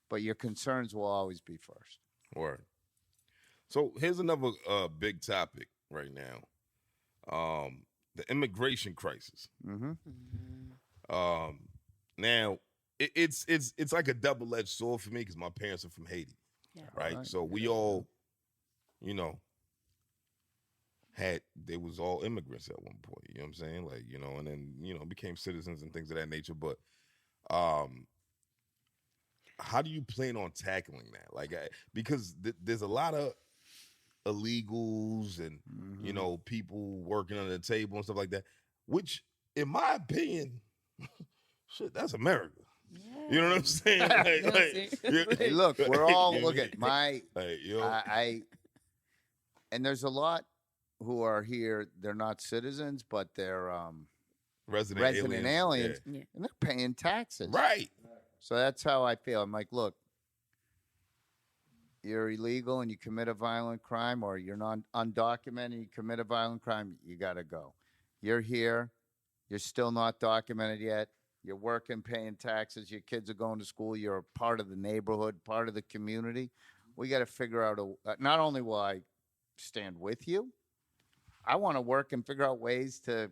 but your concerns will always be first. Word. So here's another big topic right now. The immigration crisis. Mm-hmm. Now it's like a double-edged sword for me because my parents are from Haiti, right? So we all, you know, they was all immigrants at one point. You know what I'm saying? Like, you know, and then became citizens and things of that nature. But how do you plan on tackling that? Like, because there's a lot of illegals and people working under the table and stuff like that, which in my opinion, shit, that's America. Yeah. You know what I'm saying? Hey, look, we're all looking. And there's a lot who are here. They're not citizens, but they're resident aliens, and they're paying taxes. Right. So that's how I feel. I'm like, look, you're illegal and you commit a violent crime, or you're not undocumented and you commit a violent crime, you got to go. You're here. You're still not documented yet. You're working, paying taxes. Your kids are going to school. You're a part of the neighborhood, part of the community. We got to figure out not only will I stand with you, I want to work and figure out ways to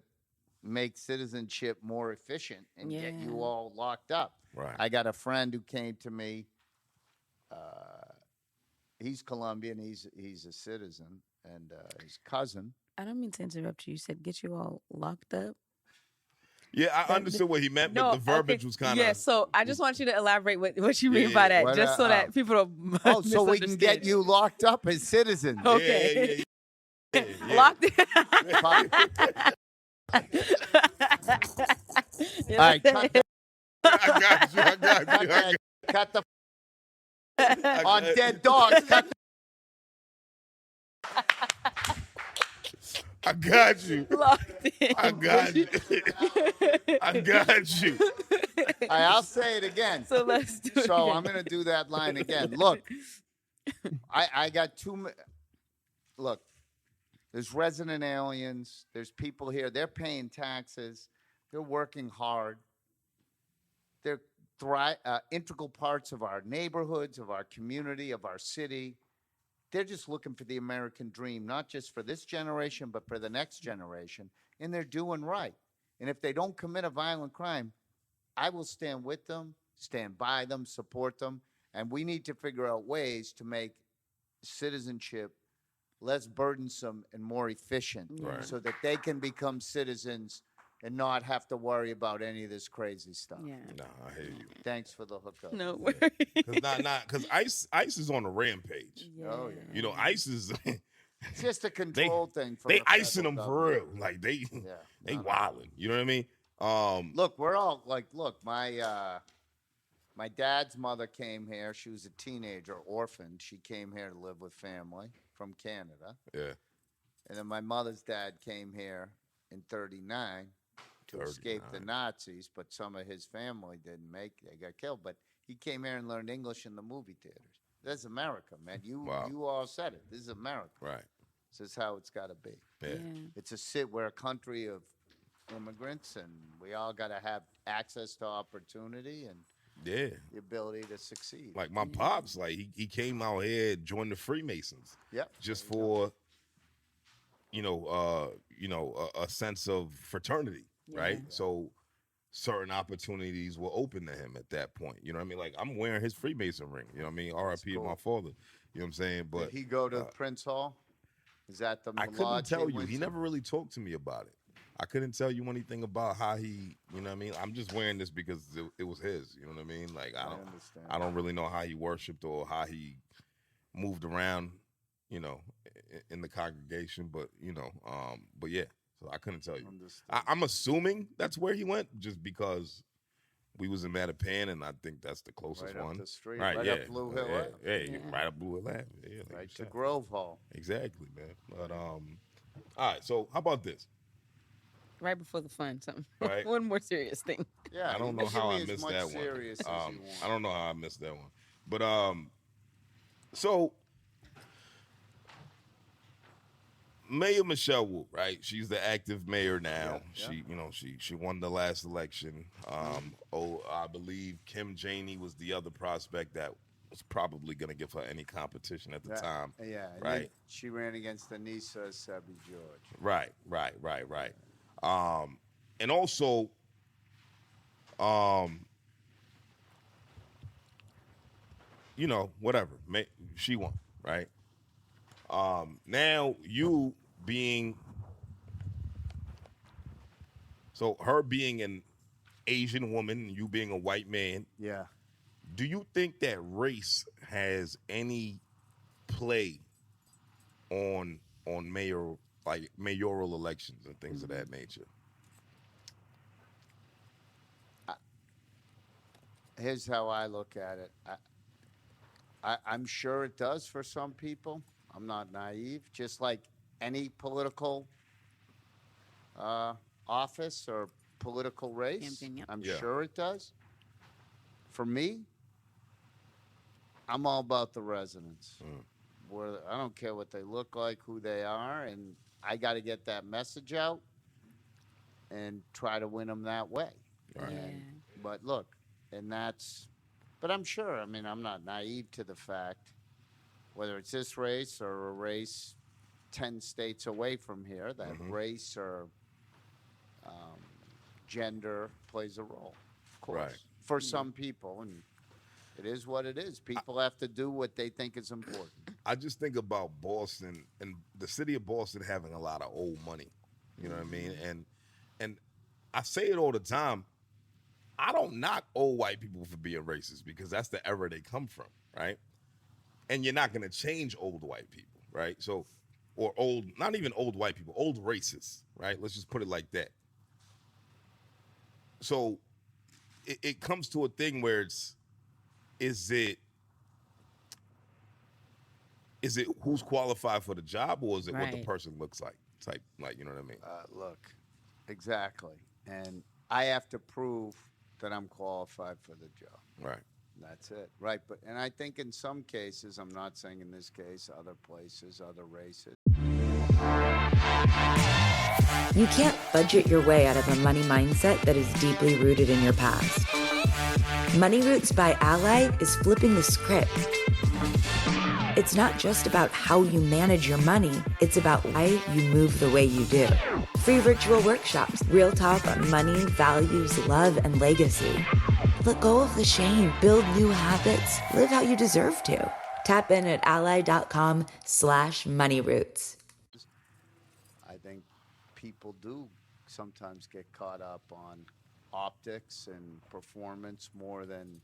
make citizenship more efficient and get you all locked up. Right. I got a friend who came to me. He's Colombian. He's a citizen, and his cousin. I don't mean to interrupt you. You said get you all locked up. Yeah, I understood what he meant, but the verbiage was kind of. Yeah, so I just want you to elaborate what you mean by that, just so that people don't. Oh, so we can get you locked up as citizens. Okay. Yeah. Locked. All right, I got you. Cut the on dead dogs. Cut I got you. Locked in. I got you. I got you. All right, I'll say it again. So let's do it. So I'm going to do that line again. Look, I got look, there's resident aliens. There's people here. They're paying taxes. They're working hard. They're integral parts of our neighborhoods, of our community, of our city. They're just looking for the American dream, not just for this generation, but for the next generation. And they're doing right. And if they don't commit a violent crime, I will stand with them, stand by them, support them. And we need to figure out ways to make citizenship less burdensome and more efficient, so that they can become citizens and not have to worry about any of this crazy stuff. Yeah. No, I hear you. Thanks for the hookup. No worries. Because ICE is on a rampage. Yeah. Oh, yeah. You know, ICE is. It's just a control thing. For they the icing federal them for real. government. Like they Yeah. wilding. You know what I mean? Look, we're all like, my dad's mother came here. She was a teenager, orphaned. She came here to live with family from Canada. Yeah. And then my mother's dad came here in 1939 to escape the Nazis, but some of his family didn't make it. They got killed. But he came here and learned English in the movie theaters. That's America, man. You all said it. This is America. Right. This is how it's got to be. Yeah. We're a country of immigrants, and we all got to have access to opportunity. And Yeah. the ability to succeed. Like my pops, like he came out here, joined the Freemasons. Yep. Just for, a sense of fraternity, right? So certain opportunities were open to him at that point. You know what I mean? Like I'm wearing his Freemason ring. You know what I mean? R.I.P. to my father. You know what I'm saying? But Did he go to Prince Hall? Is that the I couldn't lodge tell he you. went He to? never really talked to me about it. I couldn't tell you anything about how he, you know what I mean? I'm just wearing this because it was his, you know what I mean? Like understand. I don't really know how he worshiped or how he moved around, in the congregation, but but yeah, so I couldn't tell you. I'm assuming that's where he went just because we was in Mattapan, and I think that's the closest Right one. up the street, right up Blue Hill Ave. Yeah, right up Blue Hill Ave. Yeah, like Right you to said. Grove Hall. Exactly, man. But all right, so how about this? Right before the fun, something. Right. One more serious thing. Yeah, I don't know how I missed that one. Serious as you want. I don't know how I missed that one. But so Mayor Michelle Wu, right? She's the active mayor now. Yeah. She won the last election. I believe Kim Janey was the other prospect that was probably going to give her any competition at the time. Yeah, and right. then she ran against Anissa Sebi George. Right. And also, whatever. She won, right? Now you being, so her being an Asian woman, you being a white man. Yeah. Do you think that race has any play on mayoral elections and things of that nature? Here's how I look at it. I'm sure it does for some people. I'm not naive. Just like any political office or political race, Campaign, yep. I'm sure it does. For me, I'm all about the residents. I don't care what they look like, who they are, and I got to get that message out and try to win them that way. Right. But look, but I'm sure, I'm not naive to the fact, whether it's this race or a race 10 states away from here, that race or gender plays a role, of course, Right. for some people. And it is what it is. People have to do what they think is important. I just think about Boston and the city of Boston having a lot of old money. You know what I mean? And I say it all the time. I don't knock old white people for being racist because that's the era they come from, right? And you're not going to change old white people, right? So, or old, not even old white people, old racists, right? Let's just put it like that. So it comes to a thing where is it who's qualified for the job, or is it what the person looks like? Type, like, you know what I mean? Look, exactly. And I have to prove that I'm qualified for the job. Right. That's it. Right. And I think in some cases, I'm not saying in this case, other places, other races. You can't budget your way out of a money mindset that is deeply rooted in your past. Money Roots by Ally is flipping the script. It's not just about how you manage your money, it's about why you move the way you do. Free virtual workshops, real talk on money, values, love, and legacy. Let go of the shame, build new habits, live how you deserve to. Tap in at ally.com/moneyroots. I think people do sometimes get caught up on optics and performance more than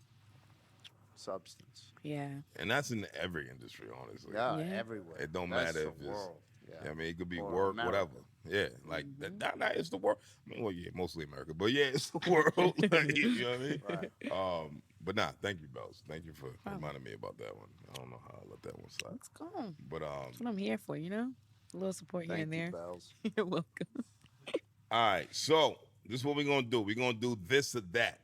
substance. Yeah. And that's in every industry, honestly. Yeah, everywhere. It don't That's matter the if it's, world. Yeah. I mean, it could be Or work, America. whatever. Yeah, like that it's the world. I mean, well, yeah, mostly America, but yeah, it's the world. Like, you know what I mean? Right. But nah, thank you, Bells. Thank you for reminding me about that one. I don't know how I let that one slide. Let's go. But That's what I'm here for, you know? A little support here Thank and you, there. Bells. You're welcome. all right, so this is what we're gonna do. We're gonna do this or that.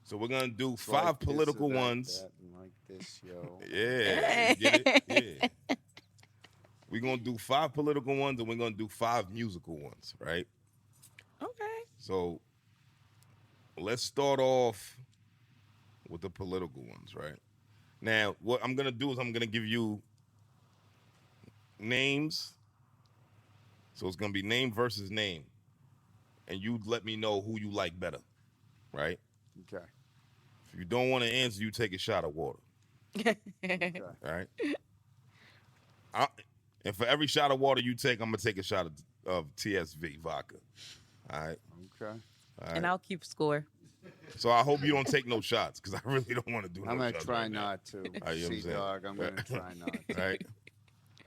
So we're gonna do It's 5 like this or political that, ones. that, and like this, yo. Yeah, you get it? Yeah. We're gonna do 5 political ones, and we're gonna do 5 musical ones, right? Okay. So let's start off with the political ones, right? Now, what I'm gonna do is I'm gonna give you names. So it's gonna be name versus name, and you let me know who you like better, right? Okay. If you don't want to answer, you take a shot of water. Okay. All right. And for every shot of water you take, I'm gonna take a shot of TSV vodka. All right. Okay. All right. And I'll keep score. So I hope you don't take no shots, because I really don't want to do. I'm no gonna shots try right now. not to. All right, you know what I'm See, saying? dog, I'm gonna try not to. Right.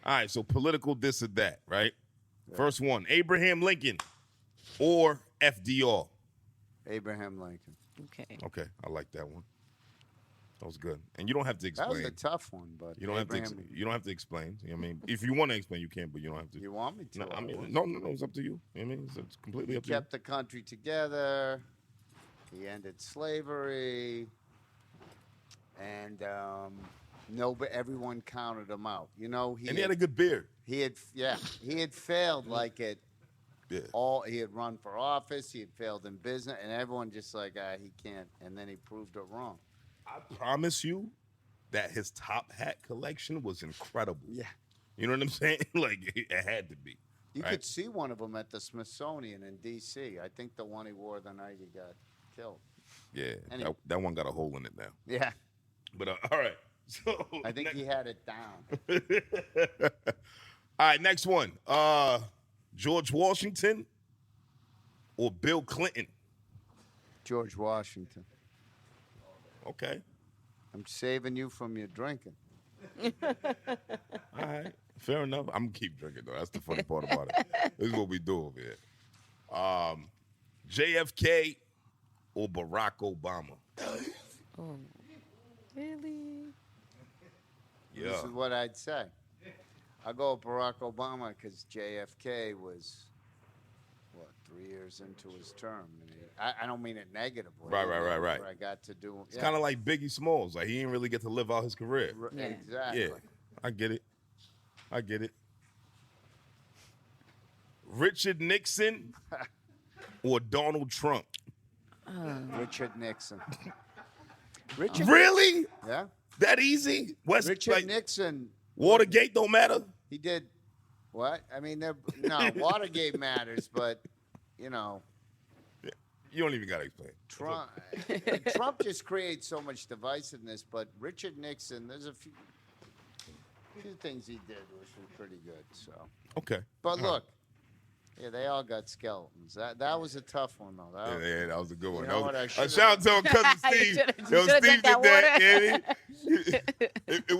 All right. So political this or that, right? Yeah. First one: Abraham Lincoln or FDR. Abraham Lincoln. Okay. Okay, I like that one. That was good, and you don't have to explain. That was a tough one, but you don't have to. You don't have to explain. You know what I mean, if you want to explain, you can, but you don't have to. You want me to? No, I mean, no. It's up to you. You know what I mean, it's completely up to you. He kept the country together. He ended slavery, and everyone counted him out. You know, he had a good beard. He had failed like it. Yeah. He had run for office. He had failed in business, and everyone just like, he can't. And then he proved it wrong. I promise you that his top hat collection was incredible. Yeah. You know what I'm saying? Like, it had to be. You could see one of them at the Smithsonian in D.C. I think the one he wore the night he got killed. Yeah, anyway. that one got a hole in it now. Yeah. But all right. So I think he had it down. All right, next one. George Washington or Bill Clinton? George Washington. Okay. I'm saving you from your drinking. All right. Fair enough. I'm going to keep drinking, though. That's the funny part about it. This is what we do over here. JFK or Barack Obama? Oh, really? Yeah. This is what I'd say. I'll go with Barack Obama because JFK was, 3 years into his term. I don't mean it negatively. Right. I got to do. It's kind of like Biggie Smalls. Like, he didn't really get to live out his career. Exactly. Yeah, I get it. Richard Nixon or Donald Trump? Richard Nixon. Really? Yeah. That easy? Richard Nixon. Watergate don't matter? He did what? I mean, Watergate matters, but, You don't even got to explain. Trump just creates so much divisiveness, but Richard Nixon, there's a few things he did which were pretty good. So. Okay. But look. Yeah, they all got skeletons. That was a tough one, though. That was a good one. You know what I shout out to him, cousin Steve. Steve did that. It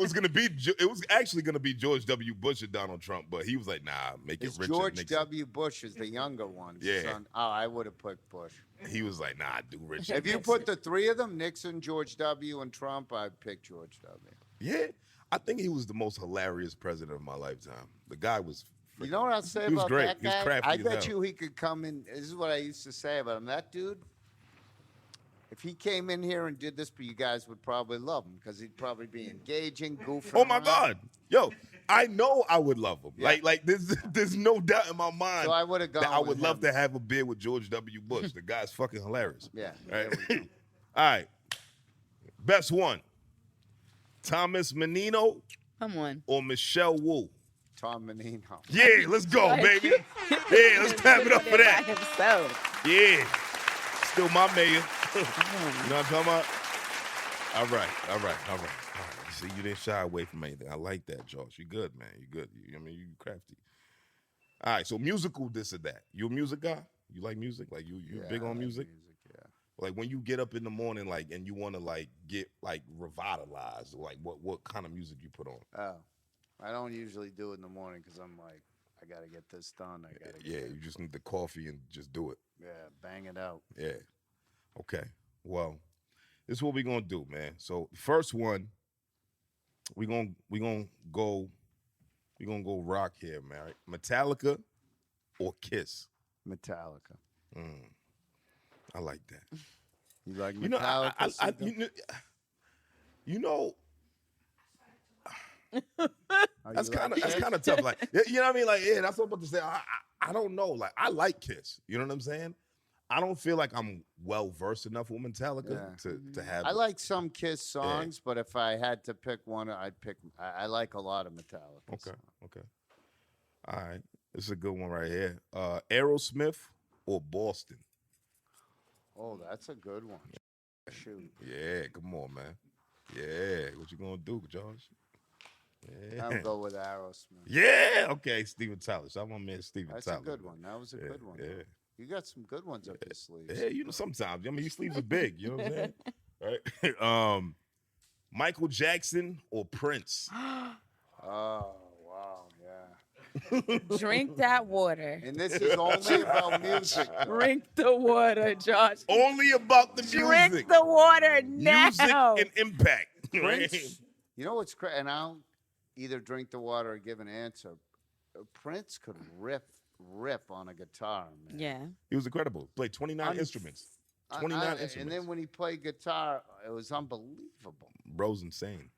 was actually gonna be George W. Bush or Donald Trump, but he was like, "Nah, make it Richard George Nixon." W. Bush is the younger one. Yeah. Son. Oh, I would have put Bush. He was like, "Nah, do Richard." If you put the three of them, Nixon, George W., and Trump, I'd pick George W. Yeah, I think he was the most hilarious president of my lifetime. The guy was. You know what I'll say He was about great. that He was guy? crafty I as bet hell. you he could come in. This is what I used to say about him. That dude, if he came in here and did this, but you guys would probably love him because he'd probably be engaging, goofing. Oh my around. God, yo! I know I would love him. Yeah. Like there's no doubt in my mind. So I would have gone. that I would with love him. to have a beer with George W. Bush. The guy's fucking hilarious. Yeah. Right? All right. Best one. Thomas Menino Come on. or Michelle Wu? Tom Menino. Yeah, let's go, baby. Yeah, let's clap it up for that. By himself. Yeah. Still my mayor. You know what I'm talking about? All right. See, you didn't shy away from anything. I like that, Josh. You good, man. You good. You crafty. All right, so musical this or that. You a music guy? You like music? Like you big on music? Yeah. Like when you get up in the morning, like, and you want to like get like revitalized, like what kind of music you put on? Oh, I don't usually do it in the morning because I'm like, I gotta get this done. You just need the coffee and just do it. Yeah, bang it out. Yeah. Okay. Well, this is what we're gonna do, man. So the first one, we're gonna go rock here, man. Metallica or Kiss? Metallica. I like that. You like You know, Metallica? you know, that's you like kind of tough. Like, you know what I mean? Like, yeah, that's what I'm about to say. I don't know. Like, I like Kiss. You know what I'm saying? I don't feel like I'm well versed enough with Metallica to have. I like some Kiss songs, but if I had to pick one, I'd pick. I like a lot of Metallica. Okay. Okay. All right. This is a good one right here. Aerosmith or Boston? Oh, that's a good one. Shoot. Yeah, come on, man. Yeah, what you gonna do, Josh? Yeah. I'll go with Aerosmith. Yeah, okay, Steven Tyler. So I'm my man, Steven That's Tyler. a good one. That was a good one. Yeah. You got some good ones up your sleeves. Yeah, you know, sometimes. I mean, your sleeves are big. You know what I'm saying? Right? Michael Jackson or Prince? Oh, wow, yeah. Drink that water. And this is only about music. Drink the water, Josh. Only about the Drink music. the water now. Music and impact. Prince, you know what's crazy? And I'll either drink the water or give an answer. Prince could rip on a guitar, man. Yeah. He was incredible. Played 29 instruments. 29 instruments. And then when he played guitar, it was unbelievable. Bro's insane.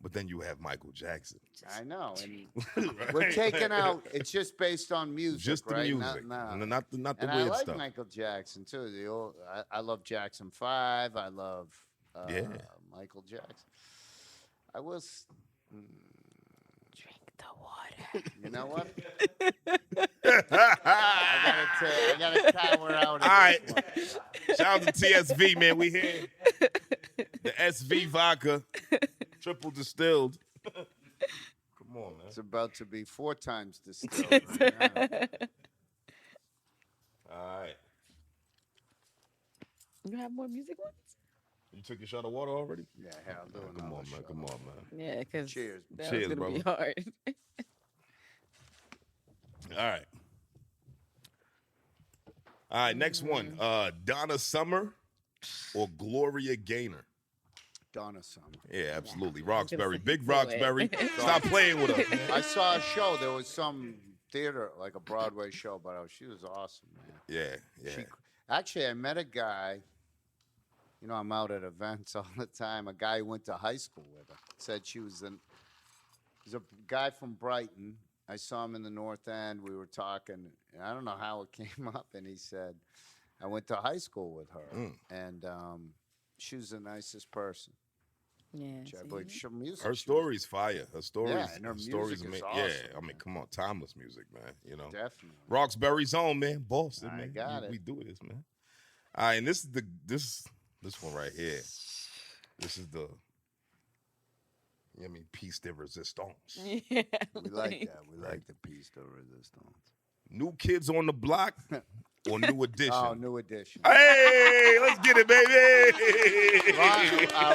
But then you have Michael Jackson. I know. And we're taking out, it's just based on music, Just the right? music. Not the And weird I like stuff. Michael Jackson, too. The old, I love Jackson 5. I love Michael Jackson. I was... Drink the water. You know what? I gotta tower out. All right. Shout out to TSV, man. We here. The SV vodka, triple distilled. Come on, man. It's about to be 4 times distilled. Right now. All right. You have more music ones? You took your shot of water already? Yeah, I'll do Come on, man. Come on, man. Yeah, because Cheers. that Cheers, was going to be brother. hard. All right, next one. Donna Summer or Gloria Gaynor? Donna Summer. Yeah, absolutely. Roxbury. Just Big do it. Roxbury. Stop playing with her. I saw a show. There was some theater, like a Broadway show, but she was awesome, man. Yeah. Actually, I met a guy. You know, I'm out at events all the time. A guy who went to high school with her said she was he's a guy from Brighton. I saw him in the North End. We were talking, and I don't know how it came up, and he said, I went to high school with her, and she was the nicest person. Yeah. I believe her music. Her story's fire. Her stories. Yeah, and her stories music is yeah, awesome, I mean, man. come on, timeless music, man. You know, Definitely. Roxbury's home, man. Boston, I man. got it. We do this, man. All right, and this is this one right here. This is the. I mean, piece de resistance. Yeah. We like that. We like the piece de resistance. New Kids on the Block or New Edition? Oh, New Edition. Hey, let's get it, baby.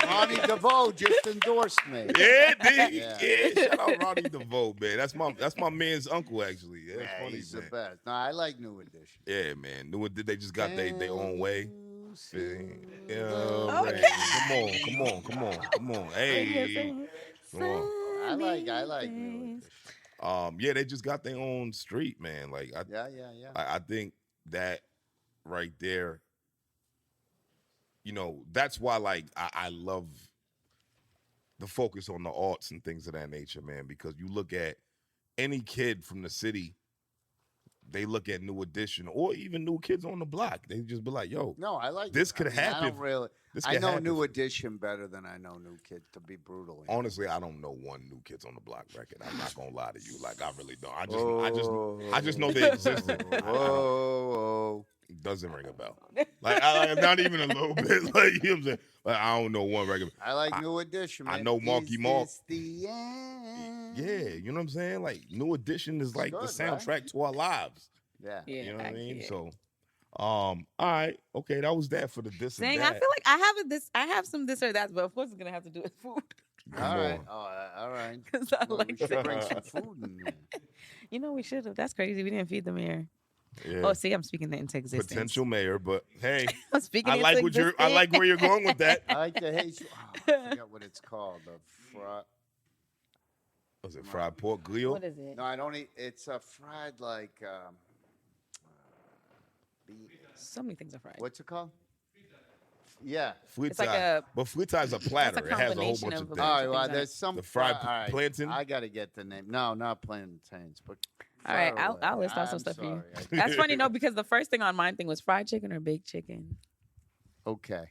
Ronnie DeVoe just endorsed me. Yeah, dude. Yeah. Yeah. Shout out Ronnie DeVoe, man. That's my man's uncle, actually. Yeah, Yeah, funny, he's man. the best. No, I like New Edition. Yeah, man. They just got their own way. Yeah, Okay. right. Come on. Hey. Come on. I like New Edition. Yeah, they just got their own street, man. Like Yeah. I think that right there, you know, that's why like I love the focus on the arts and things of that nature, man, because you look at any kid from the city, they look at New Edition or even New Kids on the Block. They just be like, yo, No, I like this it. could I mean, happen. I don't really. This I could know happen. New Edition better than I know New Kid, to be brutal. Honestly, I don't know one New Kids on the Block record. I'm not gonna lie to you. Like I really don't. I just know they existed. Whoa. It doesn't ring a bell. Like not even a little bit. Like you know what I'm saying? Like I don't know one record. I like New Edition, man. I know Marky Is Mark. this the end? Yeah, you know what I'm saying? Like New Edition is like the good, soundtrack right? to our lives. Yeah. Yeah, You know what I mean? get it. So all right, okay, that was that for the this Saying, and I that. feel like I have some this or that, but of course it's gonna have to do with food. All right. on. Oh, all right. Because I Well, like we should bring some food in there. You know, we should have. That's crazy. We didn't feed them here. Yeah. Oh, see, I'm speaking that into existence. Potential mayor, but hey, I'm speaking I into like existence. where you're going with that. I like the haze. I forgot what it's called. The fried. Was it fried pork glio? What is it? No, I don't eat. It's a fried like. So many things are fried. What's it called? Yeah. It's like but fritai is a platter. It has a whole combination bunch of of things. All right. things Well, on it. there's some The fried all right, plantain? I got to get the name. No, not plantains, but All right, Fire away. I'll list off some I'm stuff for you. sorry. That's funny, no, because the first thing on mine thing was fried chicken or baked chicken. Okay.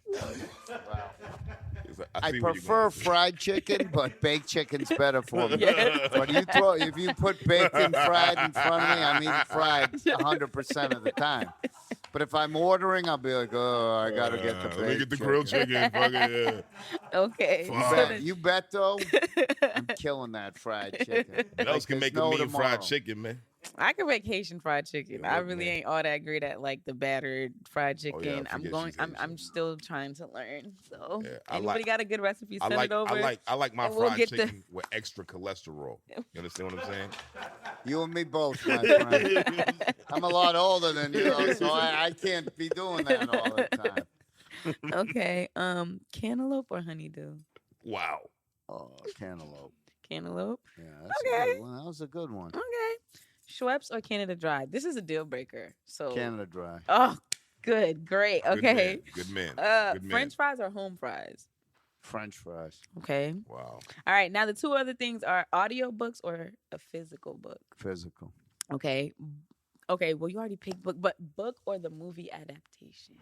It's like, I see where you're prefer going. fried chicken, but baked chicken's better for me. Yes. But if you put baked and fried in front of me, I'm eating fried 100% of the time. But if I'm ordering, I'll be like, oh, I gotta get the baked Let me get the chicken. grilled chicken. Fuck it, Okay. Fuck. You bet, though. I'm killing that fried chicken. yeah. What else can there's make a no mean tomorrow. fried chicken, man? I can make Haitian fried chicken. Yeah, I look, really man. ain't all that great at like the battered fried Oh, yeah, I chicken. I'm forget going. she's I'm Haitian. still trying to learn. So, Yeah, I anybody like- got a good recipe? I Send like it over. I like my and we'll fried get the- chicken with extra cholesterol. You understand what I'm saying? You and me both, my friend. I'm a lot older than you, though, so I can't be doing that all the time. Okay. Cantaloupe or honeydew? Wow. Oh, cantaloupe. Cantaloupe. Yeah, that's Okay. a good one. That was a good one. Okay. Schweppes or Canada Dry? This is a deal breaker. So. Canada Dry. Oh, good, great. Okay. Good man. Good man. French fries or home fries? French fries. Okay. Wow. All right. Now the two other things are audiobooks or a physical book. Physical. Okay. Okay. Well, you already picked book, but book or the movie adaptation?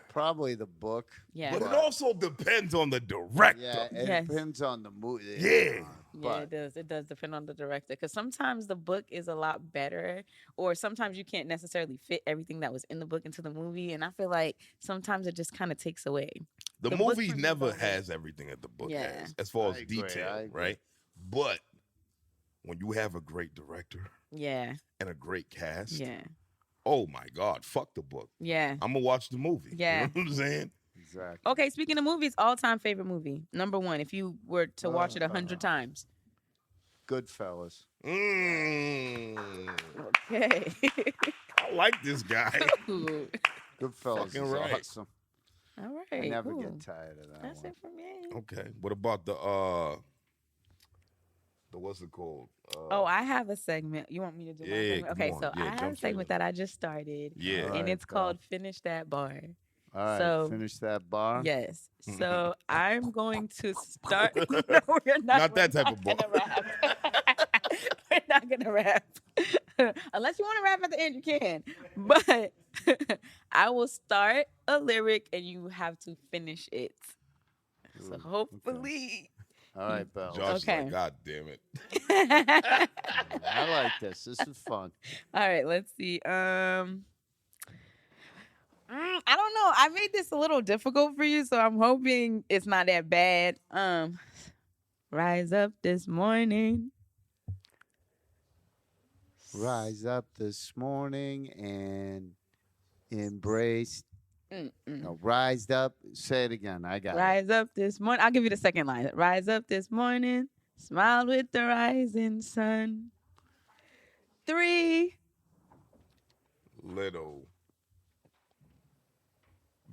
Probably the book. Yeah. But it also depends on the director. Yeah, it Yes. depends on the movie. Yeah. Yeah, it does. It does depend on the director because sometimes the book is a lot better, or sometimes you can't necessarily fit everything that was in the book into the movie, and I feel like sometimes it just kind of takes away. The book movie for me never is always- has everything that the book Yeah. has, as far I as agree, detail, I agree. right? But when you have a great director Yeah. and a great cast, Yeah. oh my God, fuck the book. Yeah. I'm gonna watch the movie. Yeah. You know what I'm saying? Exactly. Okay. Speaking of movies, all-time favorite movie, number one, if you were to watch it 100 times. Goodfellas. Okay. I like this guy. Ooh. Goodfellas Fucking is right. awesome. All right. I never cool. get tired of that That's one. it for me. Okay. What about the what's it called? Oh, I have a segment. You want me to do my Yeah, segment? come Okay, on. so Yeah, I have a jump straight segment in. that I just started. Yeah. All And right, it's go. called Finish That Bar. All right, So- finish that bar. Yes. So I'm going to start. No, we're not. Not that we're type of not bar. gonna rap. We're not gonna rap. Unless you want to rap at the end, you can. But I will start a lyric and you have to finish it. So Ooh, hopefully. All right, Belle. Josh is Okay. like, God damn it. I like this. This is fun. All right, let's see. I don't know. I made this a little difficult for you, so I'm hoping it's not that bad. Rise up this morning. Rise up this morning and embrace. No, rise up. Say it again. I got it. Rise up this morning. I'll give you the second line. Rise up this morning. Smile with the rising sun. 3. Little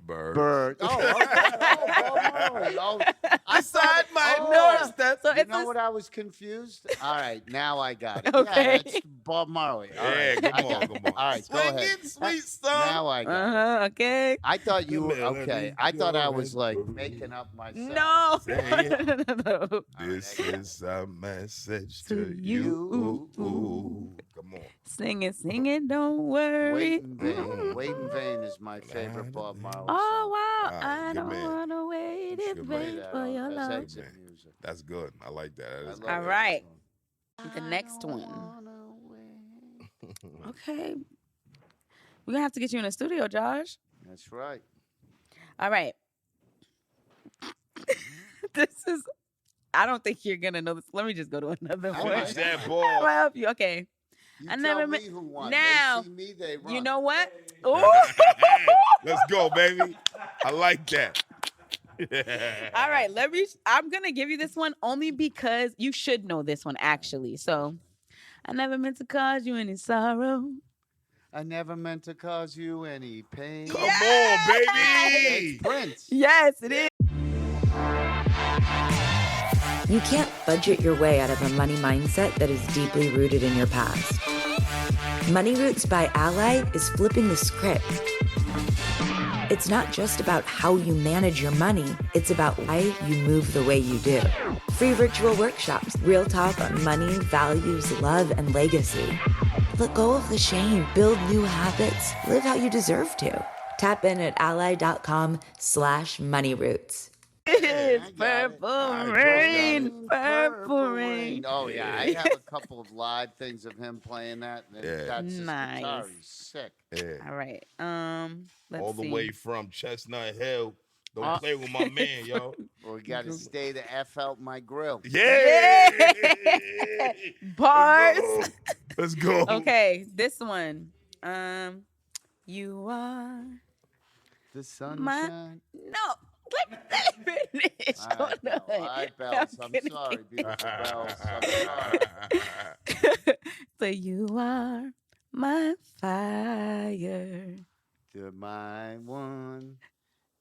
bird. Bird. Oh, okay. Oh, I Beside my oh, doorstep. So You it's know what I was confused? All right, now I got it. Okay. Yeah, that's Bob Marley. All Yeah, right, come I on, got it. come on. All right, go ahead. Swinging, sweet song. Now I got it. Okay. I thought you were Melody okay. I thought I was good. like making up myself. No. Say it. No. This is a message To to you. you. Ooh. Come on. Sing it, don't worry. Wait in Vain. Wait in Vain is my favorite Bob Marley Oh, song. wow. All right, I good don't man. want to wait in Good Play vain that for on- your that's love. exit Man. music. That's good. I like that. That I is love good. All that right. song. The next one. Okay. We're going to have to get you in the studio, Josh. That's right. All right. I don't think you're going to know this. Let me just go to another I one. like Finish that I'll ball. help you. Okay. You I tell never me met- who won. Now, They see me, they run. You know what? Ooh. Let's go, baby. I like that. All right, I'm going to give you this one only because you should know this one, actually. So, I never meant to cause you any sorrow. I never meant to cause you any pain. Come on, baby. It's Prince. Yes, it is. You can't budget your way out of a money mindset that is deeply rooted in your past. Money Roots by Ally is flipping the script. It's not just about how you manage your money, it's about why you move the way you do. Free virtual workshops, real talk on money, values, love, and legacy. Let go of the shame, build new habits, live how you deserve to. Tap in at ally.com/moneyroots. It's purple rain, purple rain. Oh yeah, I have a couple of live things of him playing that. And that's his Nice. guitar. He's sick. Yeah. All right. Let's All the see. way from Chestnut Hill. Don't play with my man, yo. Well, we got to stay the F out my grill. Yeah. Bars. Let's go. Okay, this one. You are The sunshine. no. Let me finish. All right, Hold on. all right, Bells. I'm kidding. sorry, beautiful Bells. I'm sorry. So you are my fire. To my one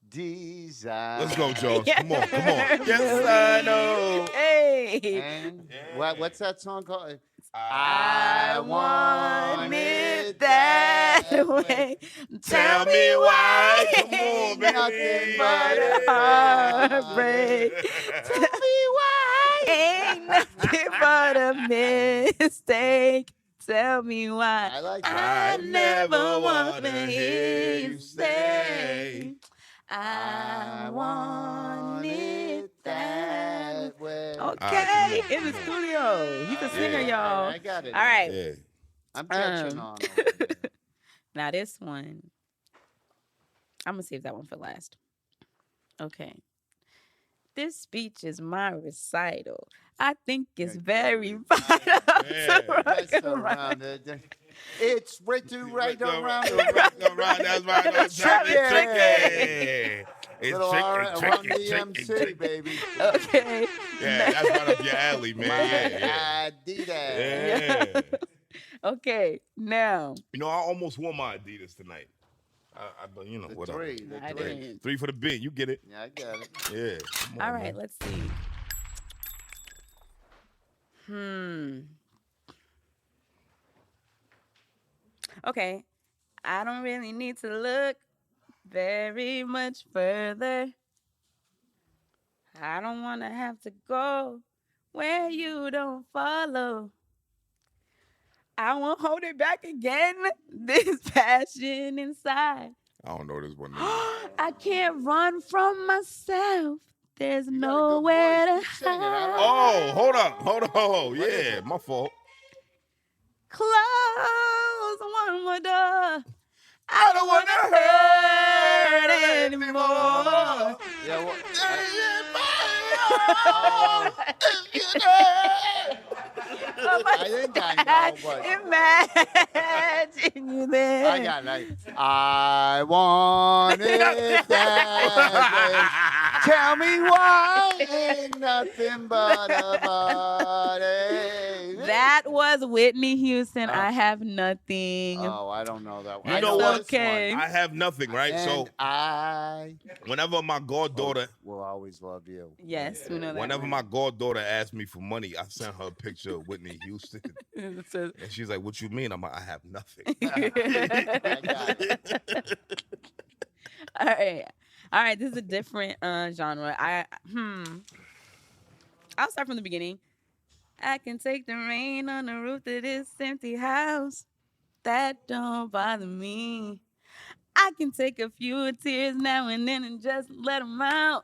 desire. Let's go, Jones. Come on, come on. Yes, I know. Hey. And what's that song called? I want it that way. Tell me why. Come on, baby. Nothing but a heartbreak. Tell me why. Ain't nothing but a mistake. Tell me why. I like I that. never wanna hear you say. I want it that way. Okay, in the studio. He's a singer, y'all. I got it. All right. Yeah. I'm catching on. Now this one, I'm gonna save that one for last. Okay. This speech is my recital. I think it's very vital to rock around. It's written right around. That's right. It's tricky. It's Little tricky, around tricky, the MC, baby. Okay. Yeah, that's right up your alley, man. Yeah. Adidas. Yeah. Okay, now. You know, I almost wore my Adidas tonight. But you know, The whatever. three. I didn't. 3 for the bin. You get it. Yeah, I got it. Yeah. Come on, All right, man. let's see. Okay. I don't really need to look very much further. I don't want to have to go where you don't follow. I won't hold it back again. This passion inside. I don't know this one. I can't run from myself. There's got a good nowhere voice. to Keep singing. I like hide. Oh, hold up. Hold on. Yeah, my fault. Close one more door. I don't want to hurt anymore. Yeah, well, I think I know, but Imagine you there. I got it. I want it that way. Tell me why ain't nothing but a body. That was Whitney Houston. I have nothing. Oh, I don't know that one. You I know know what? this Okay. one. I have nothing, right? And So I whenever my goddaughter, will always love you. Yes, we know that. whenever my goddaughter asked me for money, I sent her a picture of Whitney Houston, So- and she's like, "What you mean?" I'm like, "I have nothing." I got it. All right. This is a different genre. I'll start from the beginning. I can take the rain on the roof of this empty house. That don't bother me. I can take a few tears now and then and just let them out.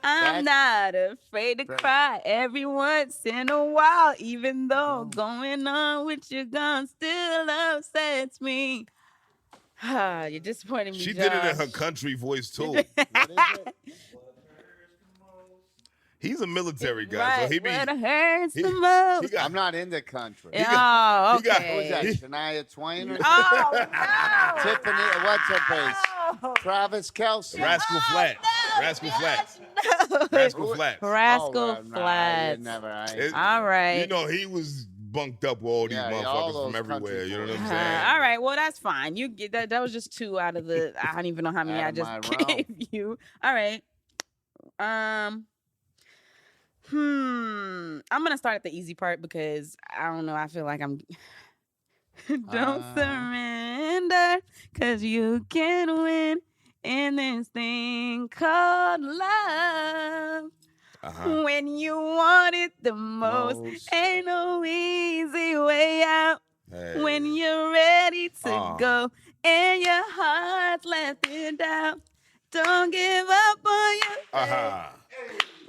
I'm not afraid to cry every once in a while, even though going on with your gun still upsets me. You're disappointing me, She did it in her Josh. country voice too. What is it? He's a military guy, Right, so he be. where it hurts he- the most. he got- I'm not in the country. Oh, he got- Who was okay. that? Shania Twain or Oh, no. Tiffany? What's her face? No. Travis Kelce. Rascal Flatts. Rascal Flatts. Rascal Flatts. Rascal Oh, nah, Flats. It- All right. You know, he was bunked up with all these Yeah, all motherfuckers from those everywhere. country You know what I'm boys. saying? All right. Well, that's fine. You get that. That was just 2 out of the. I don't even know how many Out I of just my realm. gave you. All right. I'm gonna start at the easy part because I don't know. I feel like I'm. Don't surrender, 'cause you can win in this thing called love. When you want it the most, ain't no easy way out. When you're ready to go and your heart's left in doubt, don't give up on your faith.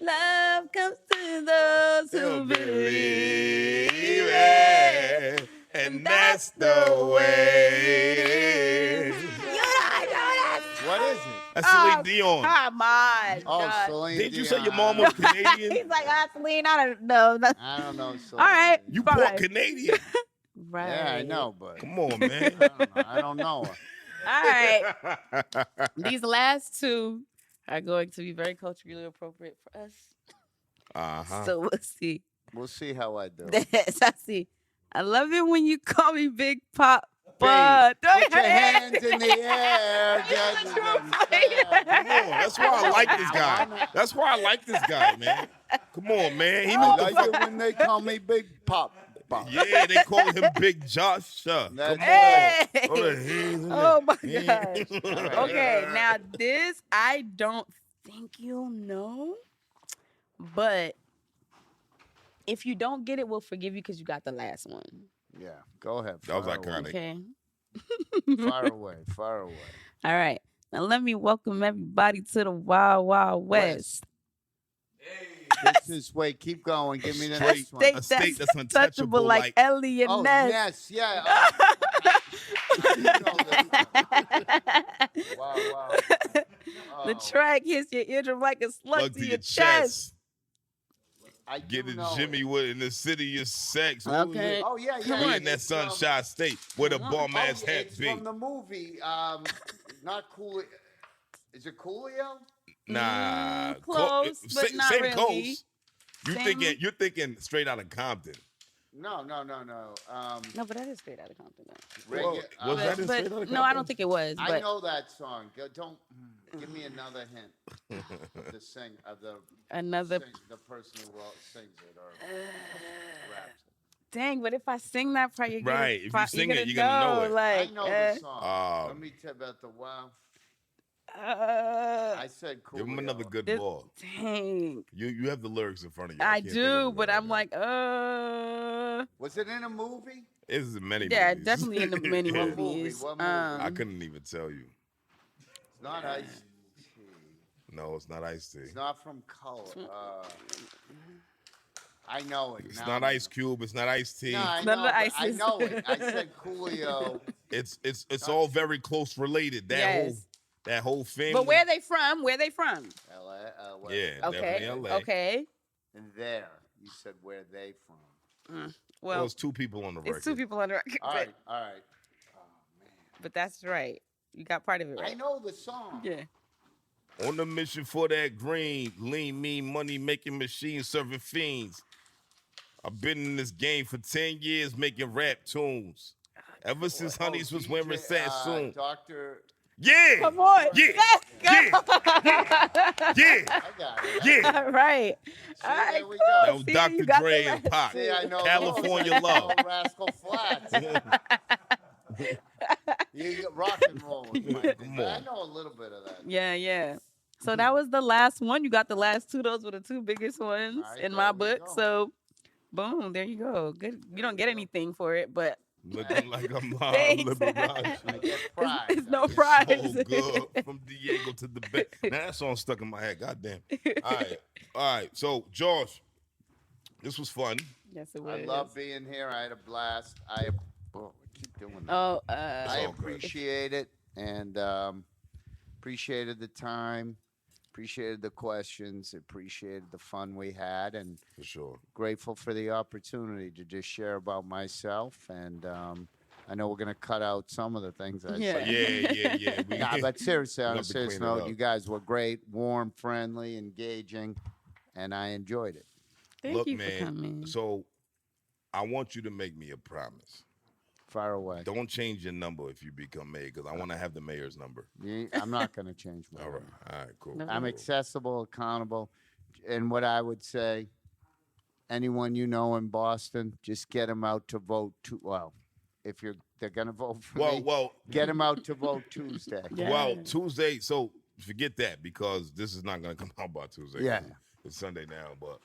Love comes to those who believe it, and that's the way. You don't know this. What is it? That's Celine Dion. Come on. Oh, God. Celine Did you Dion. say your mom was Canadian? He's like, Celine, I don't know. I don't know. Celine. All right. You fine. bought Canadian. Right. Yeah, I know, but Come on, man. I don't know. All right. These last two are going to be very culturally appropriate for us. So we'll see. We'll see how I do. Yes, I see. I love it when you call me Big Pop. Put your hands in the air. Come on, that's why I like this guy. That's why I like this guy, man. Come on, man. He I moved like it when they call me Big Pop. Yeah, they call him Big Joshua. Come on. Hey. Throw the hands in Oh my there. gosh. Okay, now this I don't think you'll know, but if you don't get it, we'll forgive you because you got the last one. Yeah, go ahead. That was fire iconic. Okay. away. Far away, far away. All right. Now let me welcome everybody to the Wild Wild West. This is, wait, keep going. Give me the next one. State A state that's untouchable untouchable like Ellie and Oh, Ness. yes, yeah. You know this one. Wow. The track hits your eardrum like a slug Plug to your chest. I do Get it know Jimmy Wood in the city of sex. Okay. Oh, yeah. We in that It's, Sunshine State where the bum ass oh, hat it's be. from the movie. Not Coolio. Is it Coolio? Nah, close, but not same really. coast. Same. You're thinking straight out of Compton. No. No, but that is straight out of Compton. Though. Well, was that in But Straight Outta no, I Compton? don't think it was. I But know that song. Don't give me another hint of the sing of the another. the person who sings it or raps it. Dang, but if I sing that part, you're gonna, Right, if you sing it, you're gonna know it. Like, I know the song. Let me tell you about the wow. I said cool. Give him another good this- ball. Dang. You have the lyrics in front of you. I can't think do, of it but right I'm now. like, Was it in a movie? It's in many yeah, movies. definitely in the many What movies. movie? What movie? I couldn't even tell you. It's not Ice T. No, it's not Ice T. It's not from Color. I know it. It's now. not Ice Cube. It's not Ice T. No, I None know, of the but I Ices. know it. I said Coolio. It's all very close related. Yes. That whole thing. But where they from? Where they from? LA. Yeah, Okay. definitely LA. Okay. And there. You said where they from. Well, it's two people on the record. It's two people on the record. All right. Oh, man. But that's right. You got part of it right. I know the song. Yeah. On the mission for that green, lean, mean, money making machine serving fiends. I've been in this game for 10 years making rap tunes. Ever since Honeys was wearing Sassoon. Dr. Yeah. Come on. Yeah. Let's go. Yeah. I got it. Yeah. All right. See, All right. there we cool. go. That was See, Dr. you got Dre the and rest. Pop. See, I know California those. Love. I know Rascal Flats. You rock and roll with my thing. Come But I on. know a little bit of that. Yeah. So that was the last one. You got the last two. Those were the two biggest ones All right, in there my we book. go. So, boom, there you go. Good. You don't get anything for it, but Looking like I'm Thanks. liberalized. I get prize. it's no So prize. good from Diego to the Bay. Now that song stuck in my head. Goddamn. All right. So, Josh, this was fun. Yes, it was. I love being here. I had a blast. I keep doing that. Oh, I all good. appreciate it and appreciated the time, appreciated the questions, appreciated the fun we had, and For sure. grateful for the opportunity to just share about myself. And I know we're gonna cut out some of the things I Yeah. said. Yeah. Nah, but seriously, on We'll a have to serious clean it note, up. you guys were great, warm, friendly, engaging, and I enjoyed it. Thank Look, you man. for coming. So, I want you to make me a promise. Far away. Don't change your number if you become mayor, because I want to have the mayor's number. I'm not gonna change my All right. mind. All right. Cool. No. I'm cool. accessible, accountable, and what I would say, anyone you know in Boston, just get them out to vote. Well, if you're They're going to vote for me. Well, get them out to vote Tuesday. Well, Tuesday. So forget that because this is not going to come out by Tuesday. Yeah. It's Sunday now. But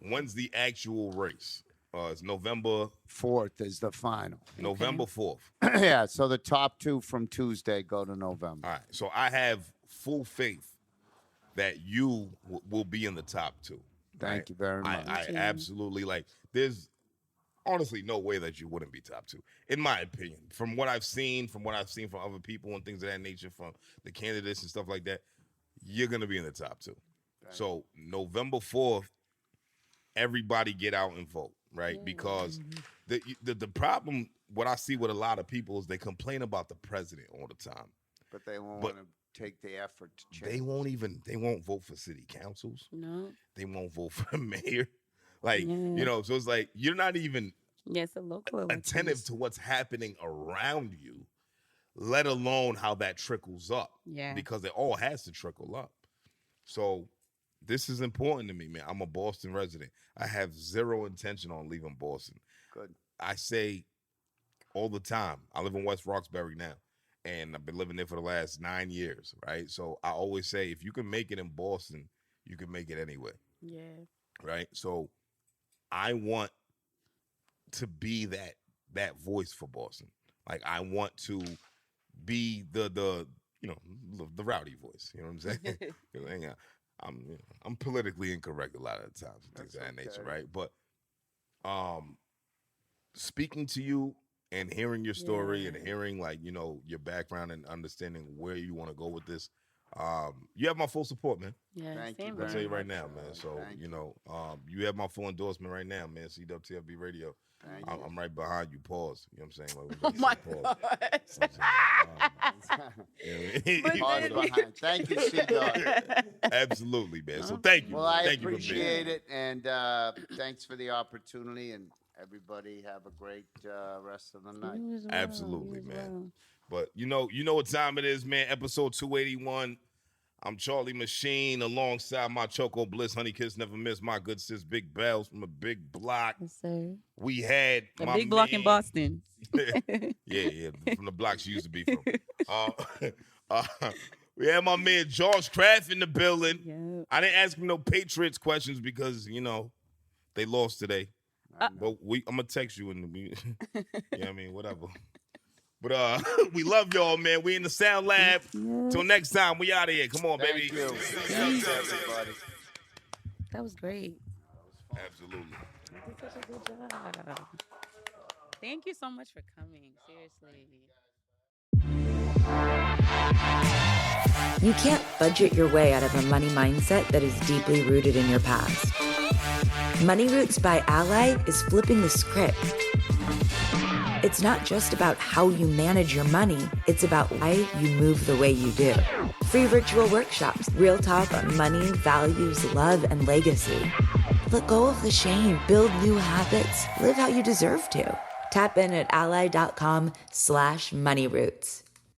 when's the actual race? It's November 4th is the final. November 4th. Yeah, so the top 2 from Tuesday go to November. All right. So I have full faith that you will be in the top 2. Thank you very much. I absolutely there's honestly no way that you wouldn't be top 2, in my opinion. From what I've seen from other people and things of that nature, from the candidates and stuff like that, you're going to be in the top 2. So November 4th, everybody get out and vote, right? Because the problem, what I see with a lot of people is they complain about the president all the time. But they won't want to take the effort to change. They won't vote for city councils. No. They won't vote for a mayor. So it's like you're not even a local attentive to what's happening around you, let alone how that trickles up. Yeah. Because it all has to trickle up. So this is important to me, man. I'm a Boston resident. I have zero intention on leaving Boston. Good. I say all the time, I live in West Roxbury now, and I've been living there for the last 9 years, right? So I always say, if you can make it in Boston, you can make it anywhere. Yeah. Right? So I want to be that voice for Boston. Like, I want to be the rowdy voice. You know what I'm saying? I'm politically incorrect a lot of the times, things of that nature, right? But speaking to you and hearing your story and hearing your background and understanding where you want to go with this, you have my full support, man. Yeah, thank you. I'll tell you right now, man. So you have my full endorsement right now, man. CWTFB Radio. I'm right behind you. Pause. You know what I'm saying? Pause behind. Thank you, C-Dog. Absolutely, man. So thank you. Well, I thank appreciate it, and thanks for the opportunity, and everybody have a great rest of the night. Absolutely, man. But you know what time it is, man. Episode 281. I'm Charlie Machine, alongside my Choco Bliss, Honey Kiss Never Miss, my good sis, Big Bells from a big block. Yes, sir. We had a big block in Boston. yeah, from the block she used to be from. We had my man Josh Kraft in the building. Yep. I didn't ask him no Patriots questions because they lost today. But I'm gonna text you and whatever. But we love y'all, man. We in the Sound Lab. Till next time, we out of here. Come on, baby. Thank you. Thanks, everybody. That was great. Absolutely. You did such a good job. Thank you so much for coming. Seriously. You can't budget your way out of a money mindset that is deeply rooted in your past. Money Roots by Ally is flipping the script. It's not just about how you manage your money, it's about why you move the way you do. Free virtual workshops, real talk on money, values, love, and legacy. Let go of the shame, build new habits, live how you deserve to. Tap in at ally.com/moneyroots.